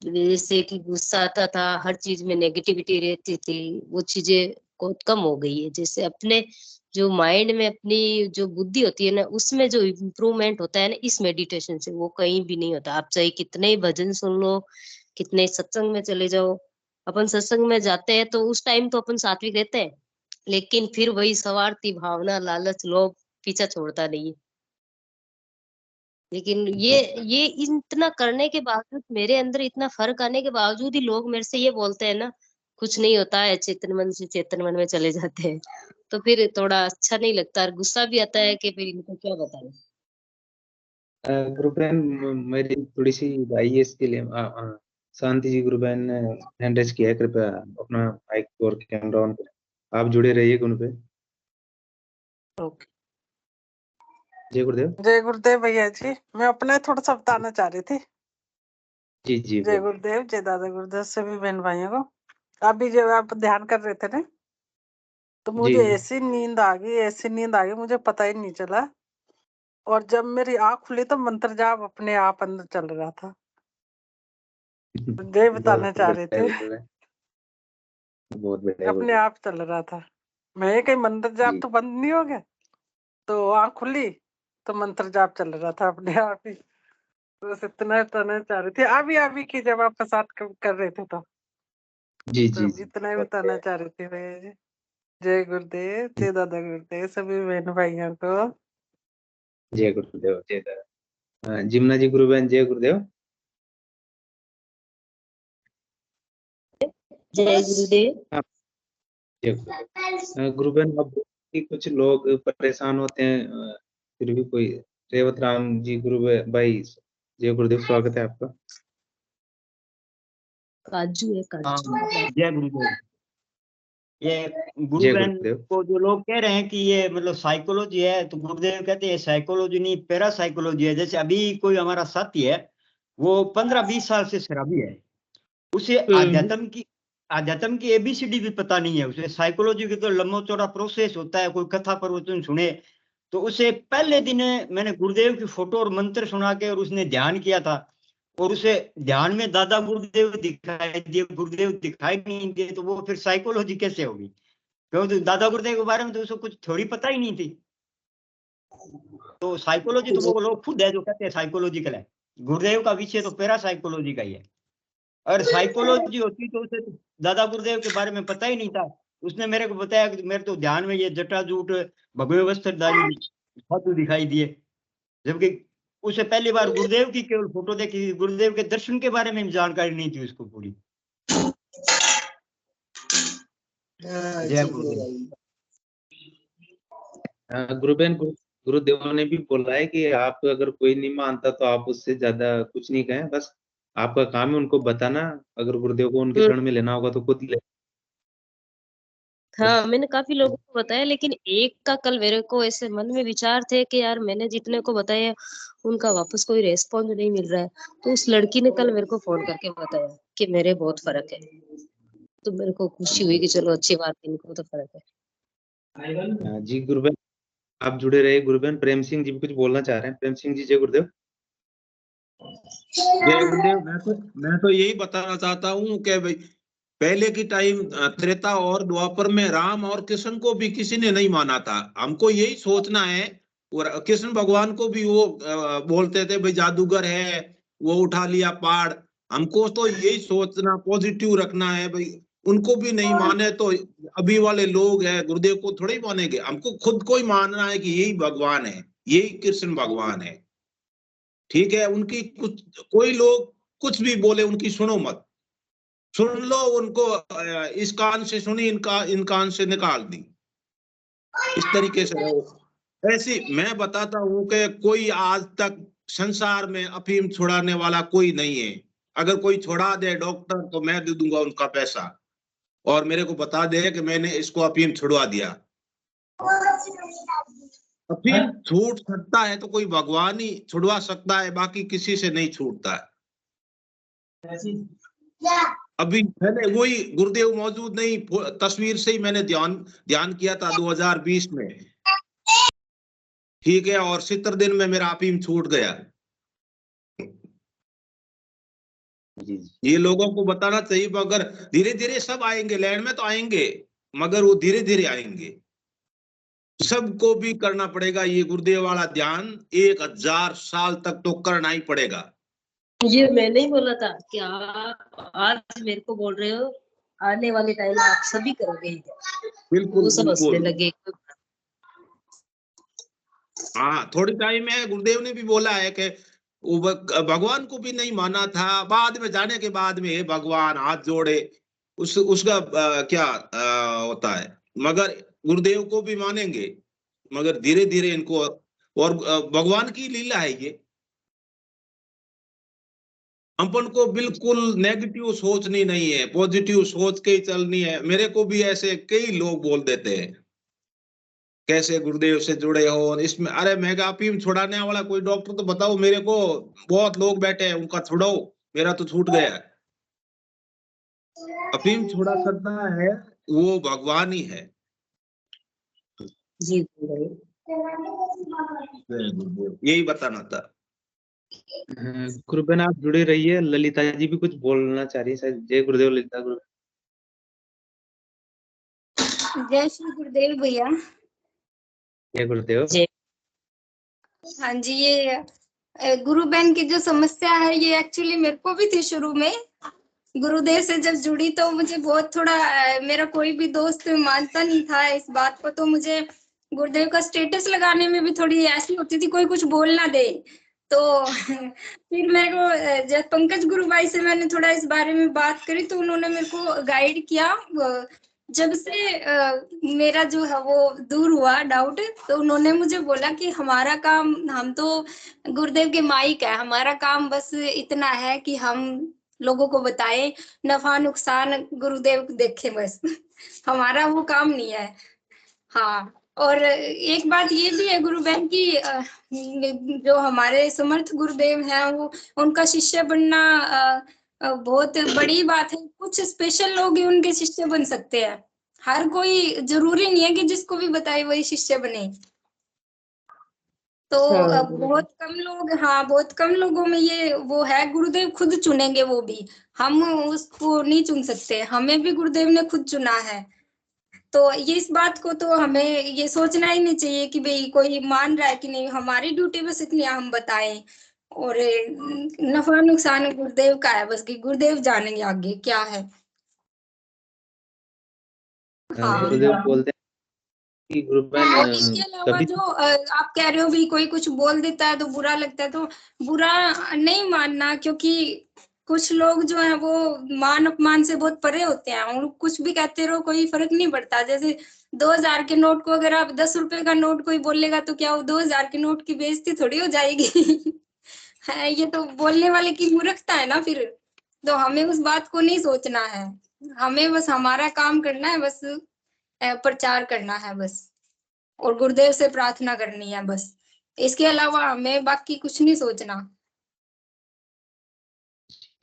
जैसे कि गुस्सा आता था, हर चीज में नेगेटिविटी रहती थी, वो चीजें बहुत कम हो गई है। जैसे अपने जो माइंड में अपनी जो बुद्धि होती है ना, उसमें जो इम्प्रूवमेंट होता है ना, इस मेडिटेशन से वो कहीं भी नहीं होता। आप चाहे कितने ही भजन सुन लो, कितने सत्संग में चले जाओ। अपन सत्संग में जाते हैं तो उस टाइम तो अपन सात्विक रहते हैं, लेकिन फिर वही स्वार्थी भावना, लालच, लोभ पीछा छोड़ता नहीं है। लेकिन जी ये इतना करने के बावजूद, मेरे अंदर इतना फर्क आने के बावजूद ही लोग मेरे से ये बोलते हैं ना, कुछ नहीं होता है, चेतन मन से चेतन मन में चले जाते हैं। तो फिर थोड़ा अच्छा नहीं लगता और गुस्सा भी आता है कि फिर इनको क्या बताएं। गुरु बहन मेरी थोड़ी सी राय है इसके लिए। शांति जी गुरु बहन ने हैंड रेज किया है, कृपया अपना माइक और कैमरा ऑन करें। आप जुड़े रहिए गुरु पे। ओके। जय गुरुदेव। जय गुरुदेव भैया जी। मैं अपने थोड़ा सा बताना चाह रही थी। जी जी जय गुरुदेव, जय दादा गुरुदेव, सभी बहन भाइयों को। अभी जब आप ध्यान कर रहे थे ना, तो जी मुझे ऐसी नींद आ गई, ऐसी नींद आ गई, मुझे पता ही नहीं चला। और जब मेरी आंख खुली तो मंत्र जाप अपने आप अंदर चल रहा था। जय बताना बहुत चाह रहे बढ़िया थे, गुरु बहन, बहुत बढ़िया अपने गुरु। आप चल रहा था। मैं कहीं मंत्र जाप जी तो बंद नहीं हो गया। तो आंख खुली तो मंत्र जाप चल रहा था अपने आप ही। बस इतना बताना चाह रही थी, अभी की जब आप साथ कर रहे थे जी तो जी जी इतना ही बहुत बताना बढ़िया। चाह रही थी भैया जी। जय गुरुदेव, जय दादा गुरुदेव, सभी बहन भाइयों को। जय गुरुदेव जय दादा। जिमना जी गुरु बहन जय गुरुदेव। जय गुरुदेव। हाँ, जय गुरुदेव। गुरु बहन अब कि कुछ लोग परेशान होते हैं, फिर भी कोई। रेवत राम जी भाई जय गुरुदेव, स्वागत है आपका। काजू है, हाँ काजू। जय गुरुदेव। ये गुरु जय बहन गुरुदेव। को जो लोग कह रहे हैं कि ये मतलब साइकोलॉजी है, तो गुरुदेव कहते हैं साइकोलॉजी नहीं, पैरा साइकोलॉजी है। जैसे अभी कोई हमारा साथी है, वो 15-20 साल से शराबी है, उसे आध्यात्म की एबीसीडी भी पता नहीं है। उसे साइकोलॉजी की तो लंबा चौड़ा प्रोसेस होता है, कोई कथा प्रवचन सुने तो उसे पहले दिन मैंने गुरुदेव की फोटो और मंत्र सुना के और उसने ध्यान किया था, और उसे ध्यान में दादा गुरुदेव दिखाई दिए, गुरुदेव दिखाई नहीं दिए, तो वो फिर साइकोलॉजी कैसे होगी? क्योंकि दादा गुरुदेव के बारे में तो उसको कुछ थोड़ी पता ही नहीं थी। तो साइकोलॉजी तो वो लोग खुद है जो कहते हैं साइकोलॉजिकल है। गुरुदेव का विषय तो पैरा साइकोलॉजी का ही है। अगर साइकोलॉजी होती तो उसे तो दादा गुरुदेव के बारे में पता ही नहीं था। उसने मेरे को बताया कि मेरे तो ध्यान में ये जटाजूट भगवे वस्त्रधारी साधु दिखाई दिए, जबकि उसे पहली बार गुरुदेव की केवल फोटो देखी थी, गुरुदेव के दर्शन के बारे में भी जानकारी नहीं थी उसको पूरी। जय गुरुदेव। गुरु बहन गुरुदेव ने भी बोला है कि आप अगर कोई नहीं मानता तो आप उससे ज्यादा कुछ नहीं कहें, बस आपका काम है उनको बताना। अगर गुरुदेव को उनकी शरण में लेना होगा तो खुद ले। हाँ, मैंने काफी लोगों को बताया, लेकिन एक का कल मेरे को ऐसे मन में विचार थे कि यार मैंने जितने को बताया उनका वापस कोई रेस्पॉन्स नहीं मिल रहा है। तो उस लड़की ने कल मेरे को फोन करके बताया कि मेरे बहुत फर्क है। तो मेरे को खुशी हुई कि चलो अच्छी बात है, इनको तो फर्क है। जी गुरुबेन, आप जुड़े रहे। गुरुबेन प्रेम सिंह जी भी कुछ बोलना चाह रहे हैं। प्रेम सिंह जी, जय गुरुदेव। जय गुरुदेव। मैं तो यही बताना चाहता हूँ कि भाई पहले की टाइम त्रेता और द्वापर में राम और कृष्ण को भी किसी ने नहीं माना था। हमको यही सोचना है। और कृष्ण भगवान को भी वो बोलते थे भाई जादूगर है, वो उठा लिया पहाड़। हमको तो यही सोचना, पॉजिटिव रखना है भाई। उनको भी नहीं माने तो अभी वाले लोग हैं गुरुदेव को थोड़े ही मानेंगे। हमको खुद को ही मानना है कि यही भगवान है, यही कृष्ण भगवान है। ठीक है, उनकी कुछ कोई लोग कुछ भी बोले उनकी सुनो मत। सुन लो उनको, इस कान से सुनी, इन कान से निकाल दी। इस तरीके से रहो। ऐसी मैं बताता हूं कि कोई आज तक संसार में अफीम छुड़ाने वाला कोई नहीं है। अगर कोई छुड़ा दे डॉक्टर तो मैं दे दूंगा उनका पैसा, और मेरे को बता दे कि मैंने इसको अफीम छुड़वा दिया। अफीम छूट सकता है तो कोई भगवान ही छुड़वा सकता है, बाकी किसी से नहीं छूटता है। अभी मैंने वही गुरुदेव मौजूद नहीं, तस्वीर से ही मैंने ध्यान किया था 2020 में। ठीक है, और 70 दिन में मेरा अफीम छूट गया। ये लोगों को बताना चाहिए, मगर धीरे धीरे सब आएंगे, लैंड में तो आएंगे, मगर वो धीरे धीरे आएंगे। सबको भी करना पड़ेगा ये गुरुदेव वाला ध्यान। 1000 साल तक तो करना ही पड़ेगा। ये मैंने ही बोला था कि आप आज मेरे को बोल रहे हो, आने वाले टाइम में आप सभी करोगे। बिल्कुल वो सब हंसने बिल्कुल। लगे। हाँ, थोड़ी टाइम में गुरुदेव ने भी बोला है कि वो भगवान को भी नहीं माना था। बाद में जाने के बाद में हे भगवान हाथ जोड़े, उसका क्या होता है। मगर गुरुदेव को भी मानेंगे, मगर धीरे धीरे इनको। और भगवान की लीला है ये। अपन को बिल्कुल नेगेटिव सोचनी नहीं है, पॉजिटिव सोच के ही चलनी है। मेरे को भी ऐसे कई लोग बोल देते हैं कैसे गुरुदेव से जुड़े हो इसमें। अरे मेगा अफीम छुड़ाने वाला कोई डॉक्टर तो बताओ मेरे को। बहुत लोग बैठे हैं, उनका छुड़ाओ, मेरा तो छूट गया है। अफीम छुड़ा सकता है वो भगवान ही है। जी यही बताना था। गुरुबेन आप जुड़े रहिए। ललिता जी भी कुछ बोलना चाह रही है शायद। जय गुरुदेव ललिता। गुरु जय श्री गुरुदेव भैया। जय गुरुदेव। हाँ जी, ये गुरु बहन की जो समस्या है ये एक्चुअली मेरे को भी थी शुरू में। गुरुदेव से जब जुड़ी तो मुझे बहुत थोड़ा मेरा कोई भी दोस्त मानता नहीं था इस बात को, तो मुझे गुरुदेव का स्टेटस लगाने में भी थोड़ी ऐसी होती थी कोई कुछ बोल ना दे। तो फिर मेरे को जब पंकज गुरु भाई से मैंने थोड़ा इस बारे में बात करी तो उन्होंने मेरे को गाइड किया। जब से मेरा जो है वो दूर हुआ डाउट, तो उन्होंने मुझे बोला कि हमारा काम, हम तो गुरुदेव के माइक है, हमारा काम बस इतना है कि हम लोगों को बताएं, नफा नुकसान गुरुदेव देखे बस। हमारा वो काम नहीं है। हाँ, और एक बात ये भी है गुरु बहन की, जो हमारे समर्थ गुरुदेव हैं वो उनका शिष्य बनना बहुत बड़ी बात है। कुछ स्पेशल लोग ही उनके शिष्य बन सकते हैं। हर कोई जरूरी नहीं है कि जिसको भी बताए वही शिष्य बने। तो बहुत कम लोग, हाँ बहुत कम लोगों में ये वो है। गुरुदेव खुद चुनेंगे, वो भी हम उसको नहीं चुन सकते, हमें भी गुरुदेव ने खुद चुना है। तो ये इस बात को तो हमें ये सोचना ही नहीं चाहिए कि भाई कोई मान रहा है कि नहीं, हमारी ड्यूटी बस इतनी हम बताएं। और नफा नुकसान गुरुदेव का है बस, कि गुरुदेव जानेंगे आगे क्या है। हाँ, गुरुदेव बोलते हैं कि गुरुबेन और इसके अलावा कभी जो आप कह रहे हो भी कोई कुछ बोल देता है तो बुरा लगता है, तो बुरा नहीं मानना, क्योंकि कुछ लोग जो है वो मान अपमान से बहुत परे होते हैं और कुछ भी कहते रहो कोई फर्क नहीं पड़ता। जैसे 2000 के नोट को अगर आप 10 रुपए का नोट कोई बोलेगा तो क्या वो 2000 के नोट की बेइज्जती थोड़ी हो जाएगी। है, ये तो बोलने वाले की मूर्खता है ना फिर। तो हमें उस बात को नहीं सोचना है, हमें बस हमारा काम करना है बस। प्रचार करना है बस, और गुरुदेव से प्रार्थना करनी है बस। इसके अलावा हमें बाकी कुछ नहीं सोचना।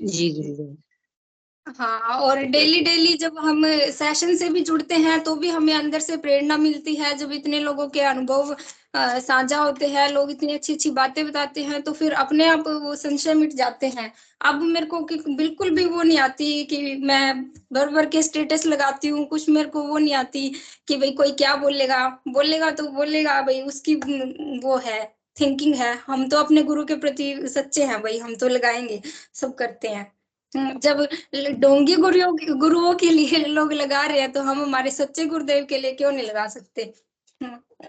जी गुरुदेव। हाँ, और डेली डेली जब हम सेशन से भी जुड़ते हैं तो भी हमें अंदर से प्रेरणा मिलती है। जब इतने लोगों के अनुभव साझा होते हैं, लोग इतनी अच्छी अच्छी बातें बताते हैं, तो फिर अपने आप वो संशय मिट जाते हैं। अब मेरे को बिल्कुल भी वो नहीं आती कि मैं भर भर के स्टेटस लगाती हूँ, कुछ मेरे को वो नहीं आती कि भाई कोई क्या बोलेगा। बोलेगा तो बोलेगा भाई, उसकी वो है थिंकिंग है। हम तो अपने गुरु के प्रति सच्चे हैं भाई, हम तो लगाएंगे, सब करते हैं। जब डोंगी गुरुओं के लिए लोग लगा रहे हैं, तो हम हमारे सच्चे गुरुदेव के लिए क्यों नहीं लगा सकते?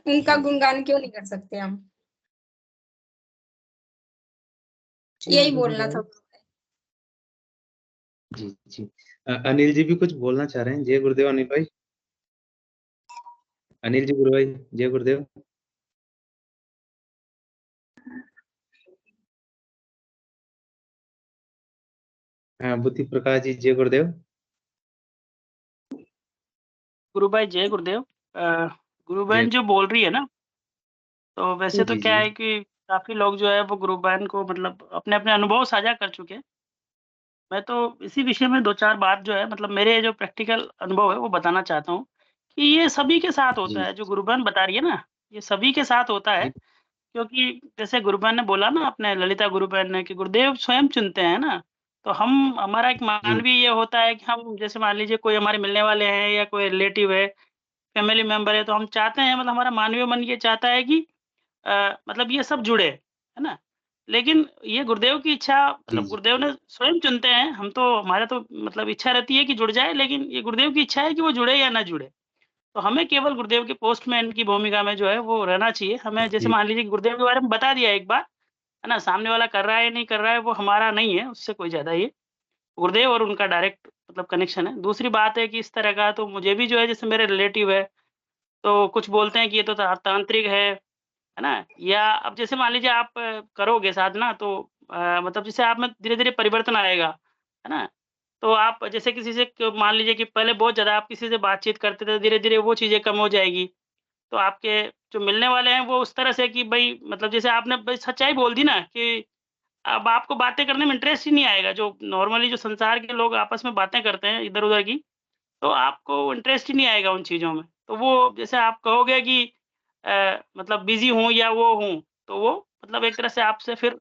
उनका गुणगान क्यों नहीं कर सकते हम? यही बोलना था। जी जी। अनिल जी भी कुछ बोलना चाह रहे हैं। जय गुरुदेव अनिल भाई। अनिल जी गुरु भाई, जय गुरुदेव। हाँ, बुद्धि प्रकाश जी, जय गुरुदेव। गुरु भाई जय गुरुदेव। गुरु जय बहन जो बोल रही है ना, तो वैसे तो जी क्या जी है कि काफी लोग जो है वो गुरु बहन को मतलब अपने अपने अनुभव साझा कर चुके हैं। मैं तो इसी विषय में 2-4 बात जो है मतलब मेरे जो प्रैक्टिकल अनुभव है वो बताना चाहता हूँ कि ये सभी के साथ होता जी है। जो गुरु बहन बता रही है ना, ये सभी के साथ होता है। जी क्योंकि जैसे गुरु बहन ने बोला ना, अपने ललिता गुरु बहन ने, कि गुरुदेव स्वयं चुनते हैं ना। तो हम, हमारा एक जी मानवीय ये होता है कि हम जैसे मान लीजिए कोई हमारे मिलने वाले हैं या कोई रिलेटिव है, फैमिली मेंबर है, तो हम चाहते हैं, मतलब हमारा मानवीय मन ये चाहता है कि मतलब ये सब जुड़े, है ना? लेकिन ये गुरुदेव की इच्छा, जी मतलब गुरुदेव ने स्वयं चुनते हैं। हम तो, हमारा तो मतलब इच्छा रहती है कि जुड़ जाए, लेकिन ये गुरुदेव की इच्छा है कि वो जुड़े या ना जुड़े। तो हमें केवल गुरुदेव के पोस्टमैन की भूमिका में जो है वो रहना चाहिए। हमें जैसे जी मान लीजिए गुरुदेव के बारे में बता दिया एक बार, है ना? सामने वाला कर रहा है या नहीं कर रहा है वो हमारा नहीं है, उससे कोई ज़्यादा ये गुरुदेव और उनका डायरेक्ट मतलब कनेक्शन है। दूसरी बात है कि इस तरह का तो मुझे भी जो है, जैसे मेरे रिलेटिव है, तो कुछ बोलते हैं कि ये तो तांत्रिक है ना? या अब जैसे मान लीजिए आप करोगे साधना, तो मतलब जैसे आप में धीरे-धीरे परिवर्तन आएगा, है ना? तो आप जैसे किसी से मान लीजिए कि पहले बहुत ज़्यादा आप किसी से बातचीत करते थे, धीरे-धीरे वो चीज़ें कम हो जाएगी। तो आपके जो मिलने वाले हैं वो उस तरह से कि भई, मतलब जैसे आपने भई सच्चाई बोल दी ना, कि अब आपको बातें करने में इंटरेस्ट ही नहीं आएगा। जो नॉर्मली जो संसार के लोग आपस में बातें करते हैं इधर-उधर की, तो आपको इंटरेस्ट ही नहीं आएगा उन चीज़ों में। तो वो जैसे आप कहोगे कि मतलब बिज़ी हूँ या वो हूँ, तो वो मतलब एक तरह से आपसे फिर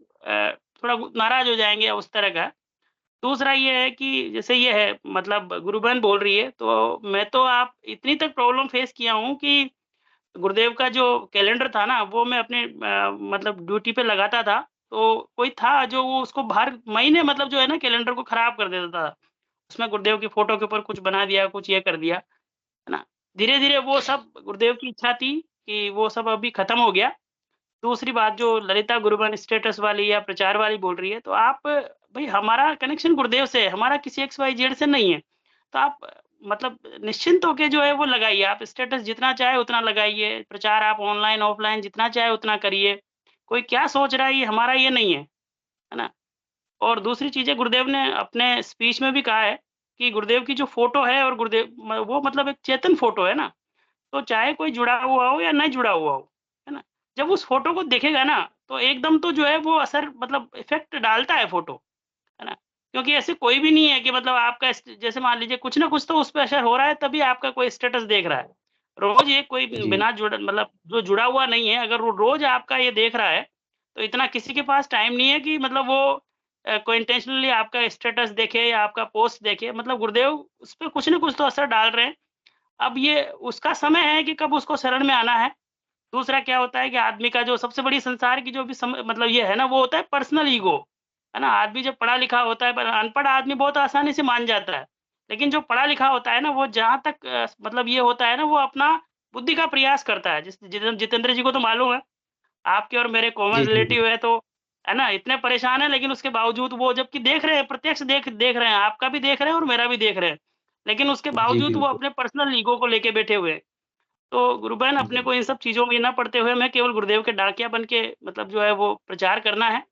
थोड़ा नाराज़ हो जाएँगे या उस तरह का। दूसरा ये है कि जैसे ये है, मतलब गुरु बहन बोल रही है, तो मैं तो आप इतनी तक प्रॉब्लम फेस किया हूँ कि गुरुदेव का जो कैलेंडर था ना, वो मैं अपने मतलब ड्यूटी पे लगाता था। तो कोई था जो वो उसको हर महीने मतलब जो है ना कैलेंडर को खराब कर देता था। उसमें गुरुदेव की फ़ोटो के ऊपर कुछ बना दिया, कुछ ये कर दिया, है ना? धीरे-धीरे वो सब गुरुदेव की इच्छा थी कि वो सब अभी खत्म हो गया। दूसरी बात जो ललिता गुरुबन स्टेटस वाली या प्रचार वाली बोल रही है, तो आप भई, हमारा कनेक्शन गुरुदेव से है, हमारा किसी XYZ से नहीं है। तो आप मतलब निश्चिंत होके जो है वो लगाइए, आप स्टेटस जितना चाहे उतना लगाइए, प्रचार आप ऑनलाइन, ऑफलाइन जितना चाहे उतना करिए। कोई क्या सोच रहा है ये हमारा ये नहीं है ना? और दूसरी चीज़ है, गुरुदेव ने अपने स्पीच में भी कहा है कि गुरुदेव की जो फ़ोटो है और गुरुदेव वो मतलब एक चेतन फ़ोटो है ना। तो चाहे कोई जुड़ा हुआ हो या नहीं जुड़ा हुआ हो, है ना? जब उस फ़ोटो को देखेगा ना, तो एकदम तो जो है वो असर मतलब इफ़ेक्ट डालता है फ़ोटो, है ना? क्योंकि ऐसे कोई भी नहीं है कि मतलब आपका जैसे मान लीजिए कुछ ना कुछ तो उस पे असर हो रहा है, तभी आपका कोई स्टेटस देख रहा है। रोज़ ये कोई जी बिना जुड़ा, मतलब जो जुड़ा हुआ नहीं है, अगर वो रोज़ आपका ये देख रहा है, तो इतना किसी के पास टाइम नहीं है कि मतलब वो कोई इंटेंशनली आपका स्टेटस देखे या आपका पोस्ट देखे। मतलब गुरुदेव उस पे कुछ ना कुछ तो असर डाल रहे हैं। अब ये उसका समय है कि कब उसको शरण में आना है। दूसरा क्या होता है कि आदमी का जो सबसे बड़ी संसार की जो भी मतलब ये है ना, वो होता है पर्सनल ईगो, है ना? आदमी जब पढ़ा लिखा होता है, पर अनपढ़ आदमी बहुत आसानी से मान जाता है। लेकिन जो पढ़ा लिखा होता है ना, वो जहाँ तक मतलब ये होता है ना, वो अपना बुद्धि का प्रयास करता है। जितेंद्र जी को तो मालूम है, आपके और मेरे कॉमन जी जी जी रिलेटिव है, तो है ना? इतने परेशान हैं, लेकिन उसके बावजूद वो जबकि देख रहे हैं, प्रत्यक्ष देख देख रहे हैं, आपका भी देख रहे हैं और मेरा भी देख रहे हैं। लेकिन उसके जी बावजूद वो बिल्कुल अपने पर्सनल ईगो को लेके बैठे हुए हैं। तो गुरुबहन, अपने जी को इन सब चीज़ों में ना पड़ते हुए हमें केवल गुरुदेव के डाकिया बन के मतलब जो है वो प्रचार करना है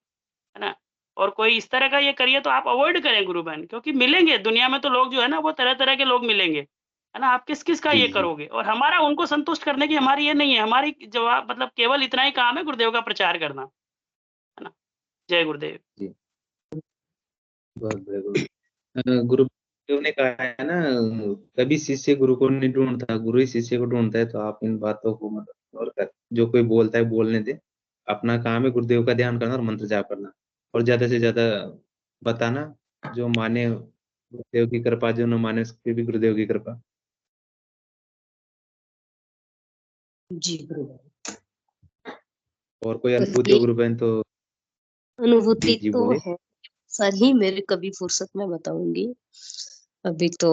ना? और कोई इस तरह का ये करिए तो आप अवॉइड करें गुरुबहन, क्योंकि मिलेंगे दुनिया में तो लोग जो है ना, वो तरह-तरह के लोग मिलेंगे, है ना, आप किस किस का ये करोगे, और हमारा उनको संतुष्ट करने की हमारी ये नहीं है, हमारी जवाब मतलब केवल इतना ही काम है गुरुदेव का प्रचार करना, है ना। जय गुरुदेव। बहुत बढ़िया गुरुदेव ने कहा है ना, कभी शिष्य गुरु को नहीं ढूंढता, गुरु ही शिष्य को ढूंढता है। तो आप इन बातों को मतलब और कर, जो कोई बोलता है बोलने दे, अपना काम है गुरुदेव का ध्यान करना और मंत्र जाप करना, और ज्यादा से ज्यादा बताना, जो माने गुरुदेव की कृपा, जो न माने उसकी भी गुरुदेव की कृपा। जी गुरुदेव। और कोई बस अनुभूति ये हो गुरु बहन तो अनुभूति जी तो बोलिए। है सर ही, मेरे कभी फुर्सत में बताऊंगी। अभी तो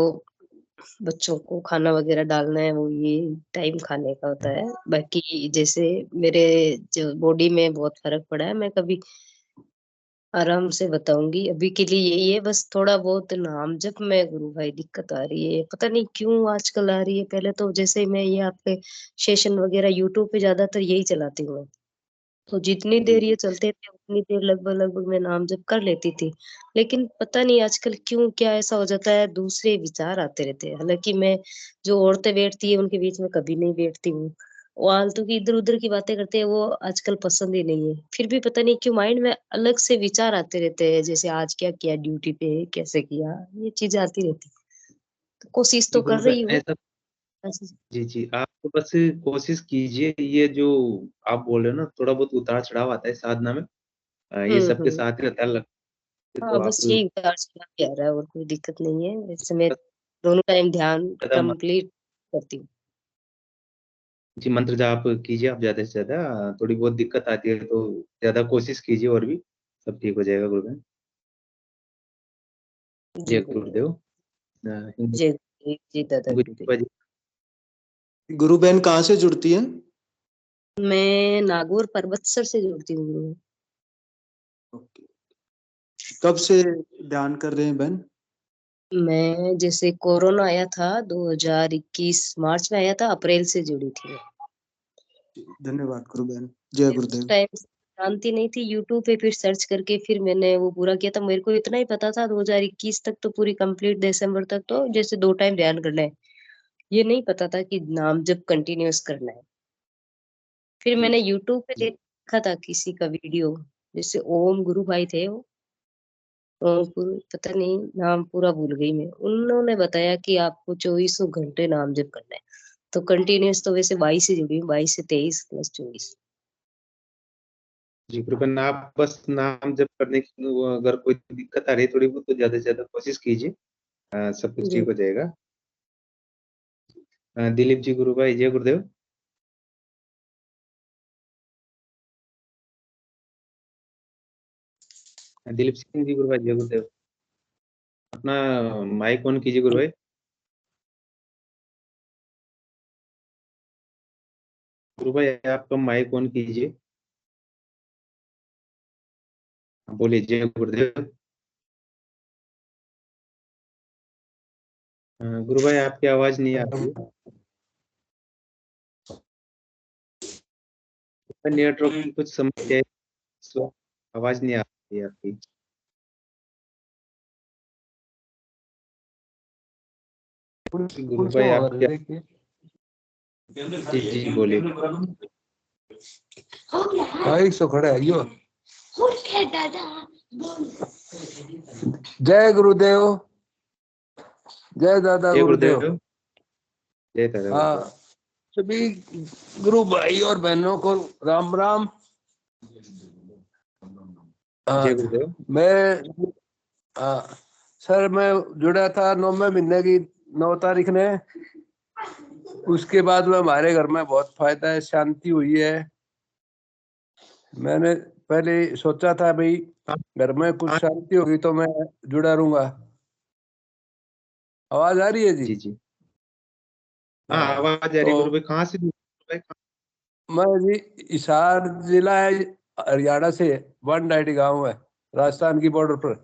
बच्चों को खाना वगैरह डालना है, वो ये टाइम खाने का होता है। बाकी जैसे मेरे जो बॉडी में बहुत फर्क पड़ा है, मैं कभी आराम से बताऊंगी। अभी के लिए यही है, बस थोड़ा बहुत नाम जप में गुरु भाई दिक्कत आ रही है, पता नहीं क्यों आजकल आ रही है। पहले तो जैसे मैं ये आपके सेशन वगैरह यूट्यूब पे ज्यादातर यही चलाती हूँ, तो जितनी देर ये चलते थे उतनी देर लगभग लगभग मैं नाम जप कर लेती थी। लेकिन पता नहीं आजकल क्यों क्या ऐसा हो जाता है, दूसरे विचार आते रहते हैं। हालांकि मैं जो औरतें बैठती है उनके बीच में कभी नहीं बैठती हूँ, वो आलतू की इधर उधर की बातें करते हैं, वो आजकल पसंद ही नहीं है। फिर भी पता नहीं क्यों माइंड में अलग से विचार आते रहते हैं, जैसे आज क्या किया ड्यूटी पे, कैसे किया, ये चीजें आती रहती। तो कोशिश जी तो कर गुरु रही बहन हूँ। ऐसा, जी आप तो बस कोशिश कीजिए। ये जो आप बोल रहे हो ना, थोड़ा बहुत उतार चढ़ाव आता है साधना में, ये सबके हम्म। साथ ही रहता है, तो हाँ आप बस यही उतार चढ़ाव ही आ रहा है, और कोई दिक्कत नहीं है। वैसे मैं दोनों टाइम ध्यान ज्यादा कंप्लीट करती हूँ। जी मंत्र जाप कीजिए आप ज्यादा से ज्यादा। थोड़ी बहुत दिक्कत आती है तो ज्यादा कोशिश कीजिए, और भी सब ठीक हो जाएगा गुरु बहन। जी जय गुरुदेव। गुरुदेव। जय गुरुदेव जी दादा गुरुदेव। गुरु बहन कहाँ से जुड़ती है? मैं नागौर परबतसर से जुड़ती हूँ गुरु। कब से ध्यान कर रहे हैं बहन? मैं जैसे कोरोना आया था 2021 मार्च में आया था, अप्रैल से जुड़ी थी। धन्यवाद गुरु बहन। जय उस गुरुदेव। टाइम जानती नहीं थी, यूट्यूब पे फिर सर्च करके फिर मैंने वो पूरा किया था। मेरे को इतना ही पता था 2021 तक तो पूरी कंप्लीट, दिसंबर तक तो जैसे 2 टाइम ध्यान करना है, ये नहीं पता था कि नाम जब कंटिन्यूअस करना है। फिर मैंने यूट्यूब पे देखा था किसी का वीडियो, जैसे ओम गुरु भाई थे वो, ओम गुरु पता नहीं नाम पूरा भूल गई मैं, उन्होंने बताया कि आपको 24 घंटे नाम जप करना है। तो कंटिन्यूअस तो वैसे 22 से जुड़ी हूँ, 22 से 23 प्लस 24। जी गुरु बहन, आप बस नाम जप करने की अगर कोई दिक्कत आ रही है थोड़ी बहुत, तो ज्यादा से ज्यादा कोशिश कीजिए, सब कुछ जी ठीक हो जाएगा। दिलीप जी गुरु भाई, जय गुरुदेव। दिलीप सिंह जी गुरु भाई, जय गुरुदेव। अपना माइक ऑन कीजिए गुरु भाई। गुरु भाई आपका माइक ऑन कीजिए, बोलिए जय गुरुदेव। गुरु भाई आपकी आवाज नहीं आ रही है, नेटवर्क की कुछ समस्या है, इस वक्त आवाज नहीं आ रही है आपकी। गुरु भाई आप क्या, जी बोलिए। खड़ा है यो। जय गुरुदेव। जय दादा जय गुरुदेव। गुरुदेव। जय दादा हाँ, गुरुदेव। सभी गुरु भाई और बहनों को राम राम। जय गुरुदेव। मैं सर मैं जुड़ा था 9वें महीने की 9 तारीख ने। उसके बाद में हमारे घर में बहुत फायदा है, शांति हुई है। मैंने पहले सोचा था भाई घर में कुछ शांति होगी तो मैं जुड़ा रहूंगा। आवाज आ रही है जी? जी जी हाँ आवाज आ रही है गुरु भाई। कहाँ से मैं जी हिसार जिला है, हरियाणा से, बनडाइडी गांव है, राजस्थान की बॉर्डर पर।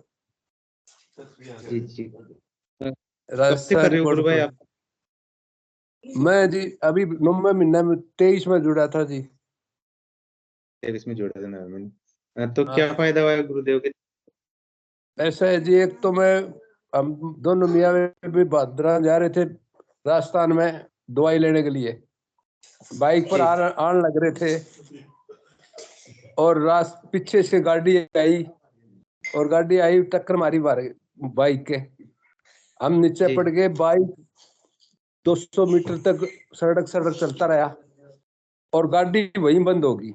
जी जी कब से कर राजस्थान रहे हो गुरु बॉर्डर भाई पर आप? मैं जी अभी 9वें महीने में 23 में जुड़ा था जी। 23 में जोड़ा था ना मैंने। तो क्या फायदा हुआ गुरुदेव के? ऐसा है जी, एक तो मैं हम दोनों मियाँ भी भाद्रा जा रहे थे राजस्थान में दवाई लेने के लिए। बाइक पर आने लग रहे थे और पीछे से गाड़ी आई और गाड़ी आई टक्कर मारी बाइक के। हम नीचे पड़ गए। बाइक 200 मीटर तक सड़क चलता रहा और गाड़ी वहीं बंद होगी।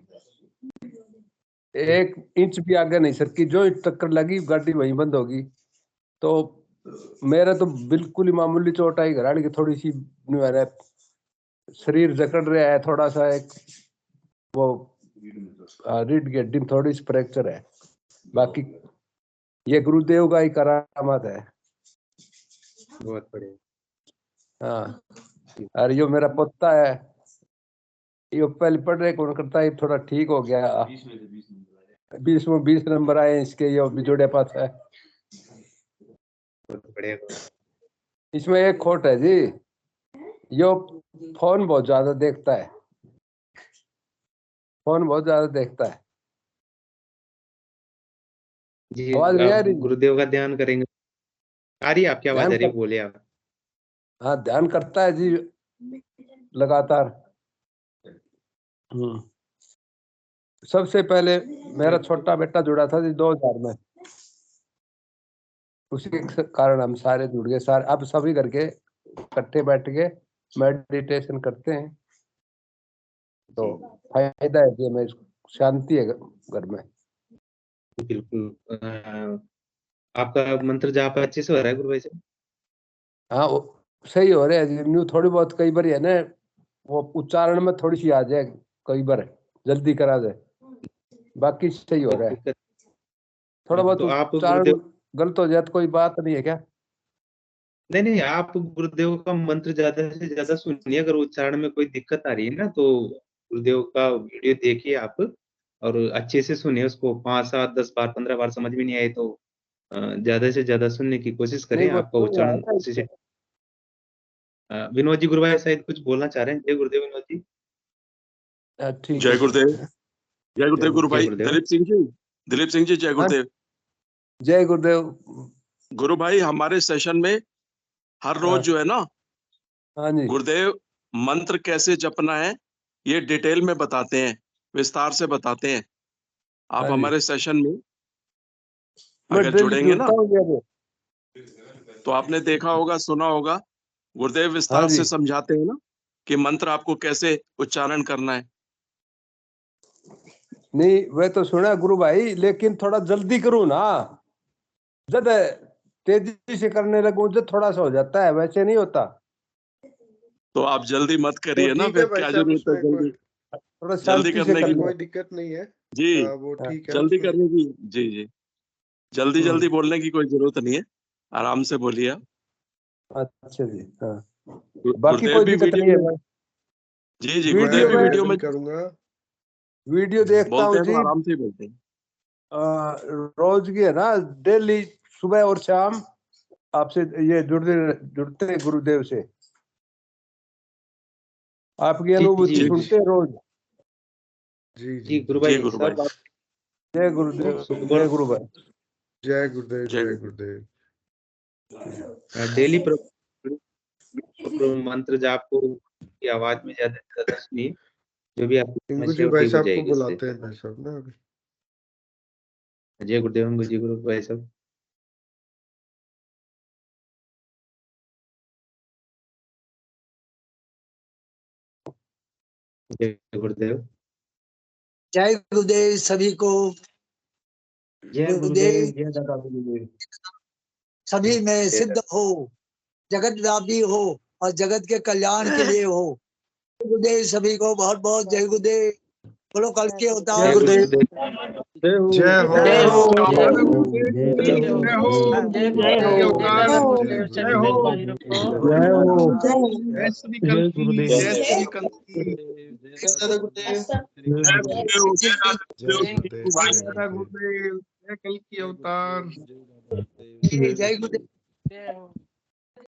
1 इंच भी आगे नहीं सरकी। जो टक्कर लगी गाड़ी वहीं बंद होगी। तो मेरा तो बिल्कुल ही मामूली चोट आई, घराड़ी की थोड़ी सी शरीर जकड़ रहा है थोड़ा सा, एक वो रीढ़ की हड्डी में थोड़ी सी फ्रैक्चर है। बाकी ये गुरुदेव का ही करामात है। बहुत बढ़िया। हाँ, और यो मेरा पोता है, यो पहले पढ़ रहे कौन करता है, थोड़ा ठीक हो गया। 20 नंबर आए इसके, यो बिजोड़े पास है। बहुत बढ़िया। इसमें एक खोट है जी, यो फोन बहुत ज्यादा देखता है। फोन बहुत ज्यादा देखता है। जी, आवाज नहीं आ आप रही? गुरुदेव का ध्यान करेंगे। आ रही है आपकी आवाज? आ रही है, बोलिए आप। हाँ, ध्यान करता है जी लगातार। सबसे पहले मेरा छोटा बेटा जुड़ा था जी 2000 में। उसी के कारण हम सारे जुड़ गए। सारे अब सभी करके इकट्ठे बैठ के मेडिटेशन करते हैं, तो फायदा है जी हमें, शांति है घर में। बिल्कुल। आपका मंत्र जाप अच्छे से हो रहा है गुरु भाई से? हाँ, सही हो रहा है जी। न्यू थोड़ी बहुत कई बार है ना, वो उच्चारण में थोड़ी सी आ जाए, कई बार जल्दी करा जाए, बाकी सही हो रहा है। थोड़ा बहुत तो आप उच्चारण गुरुदेव, गलत हो जाए तो कोई बात नहीं है क्या? नहीं, आप गुरुदेव का मंत्र ज्यादा से ज्यादा सुनिए। अगर उच्चारण में कोई दिक्कत आ रही है ना, तो गुरुदेव का वीडियो देखिए आप और अच्छे से सुनिए उसको। 5, 7, 10 बार, 15 बार समझ में नहीं आए तो ज्यादा से ज्यादा सुनने की कोशिश नहीं, करें। वो आपका तो उच्चारण उसी से। विनोद जी, गुरु भाई शायद कुछ बोलना चाह रहे हैं। जय गुरुदेव विनोद जी। ठीक जय है। गुरुदेव। जय गुरुदेव गुरु जय भाई। गुरुदेव। दिलीप सिंह जी, जय गुरुदेव। जय गुरुदेव। गुरु भाई, हमारे सेशन में हर रोज जो है ना, हाँ जी, गुरुदेव मंत्र कैसे जपना है ये डिटेल में बताते हैं, विस्तार से बताते हैं। आप हाँ जी। हमारे सेशन में मैं अगर डेली जुड़ेंगे ना, जुड़ता हूँ ये। तो आपने देखा होगा, सुना होगा, गुरुदेव हाँ विस्तार जी, से समझाते हैं ना कि मंत्र आपको कैसे उच्चारण करना है। नहीं वह तो सुना गुरु भाई, लेकिन थोड़ा जल्दी करूँ ना, जब तेजी से करने लगूं तो थोड़ा सा हो जाता है, वैसे नहीं होता। तो आप जल्दी मत वो करिए ना, ठीक है फिर भाई क्या साहब, जरूरत है उसमें कोई जल्दी थोड़ा जल्दी शांति से करने कर की। लो। कोई दिक्कत नहीं है। जी, वो ठीक है जल्दी उसमें। करने की। जी जी, जल्दी बोलने की कोई जरूरत नहीं है, आराम से बोलिए आप। अच्छा जी। हाँ, बाकी गुरुदेव कोई भी दिक्कत वीडियो नहीं है में, भाई। जी जी, मैं गुरुदेव भी वीडियो वीडियो में भी करूंगा। वीडियो देखता बोलते हूँ हैं तो जी। आराम से ही बोलते हैं। रोज की है ना, डेली सुबह और शाम आपसे ये जुड़ते हैं गुरुदेव से। आपकी जी अनुभूति जी सुनते हैं रोज। जी जी जी गुरु जी भाई, गुरु भाई। सब जय गुरुदेव। जय गुरु भाई। जय गुरुदेव। जय जय गुरुदेव। गुरुदेव। डेली मंत्र जाप को की आवाज में ज्यादा से ज्यादा सुनिए। जो भी आपकी टिंकू समस्या जी है वो भाई ठीक हो साहब को जाएगी इससे। बुलाते हैं भाई साहब ना अभी। जय गुरुदेव। जी गुरु भाई साहब। जय गुरुदेव। जय गुरुदेव सभी को। जय गुरुदेव, जय दादा गुरुदेव। सभी में सिद्ध हो, जगत व्यापी हो और जगत के कल्याण के लिए हो। गुरुदेव सभी को बहुत बहुत जय गुरुदेव। बोलो कल के अवतार। जय गुरुदेव। जय हो। जय हो। जय जय हो, हो। जय हो, जय जय हो। जय श्री कल की जय श्री कल की जय गुरुदेव। जय दादा गुरुदेव जय कल की अवतार। जय गुरुदेव।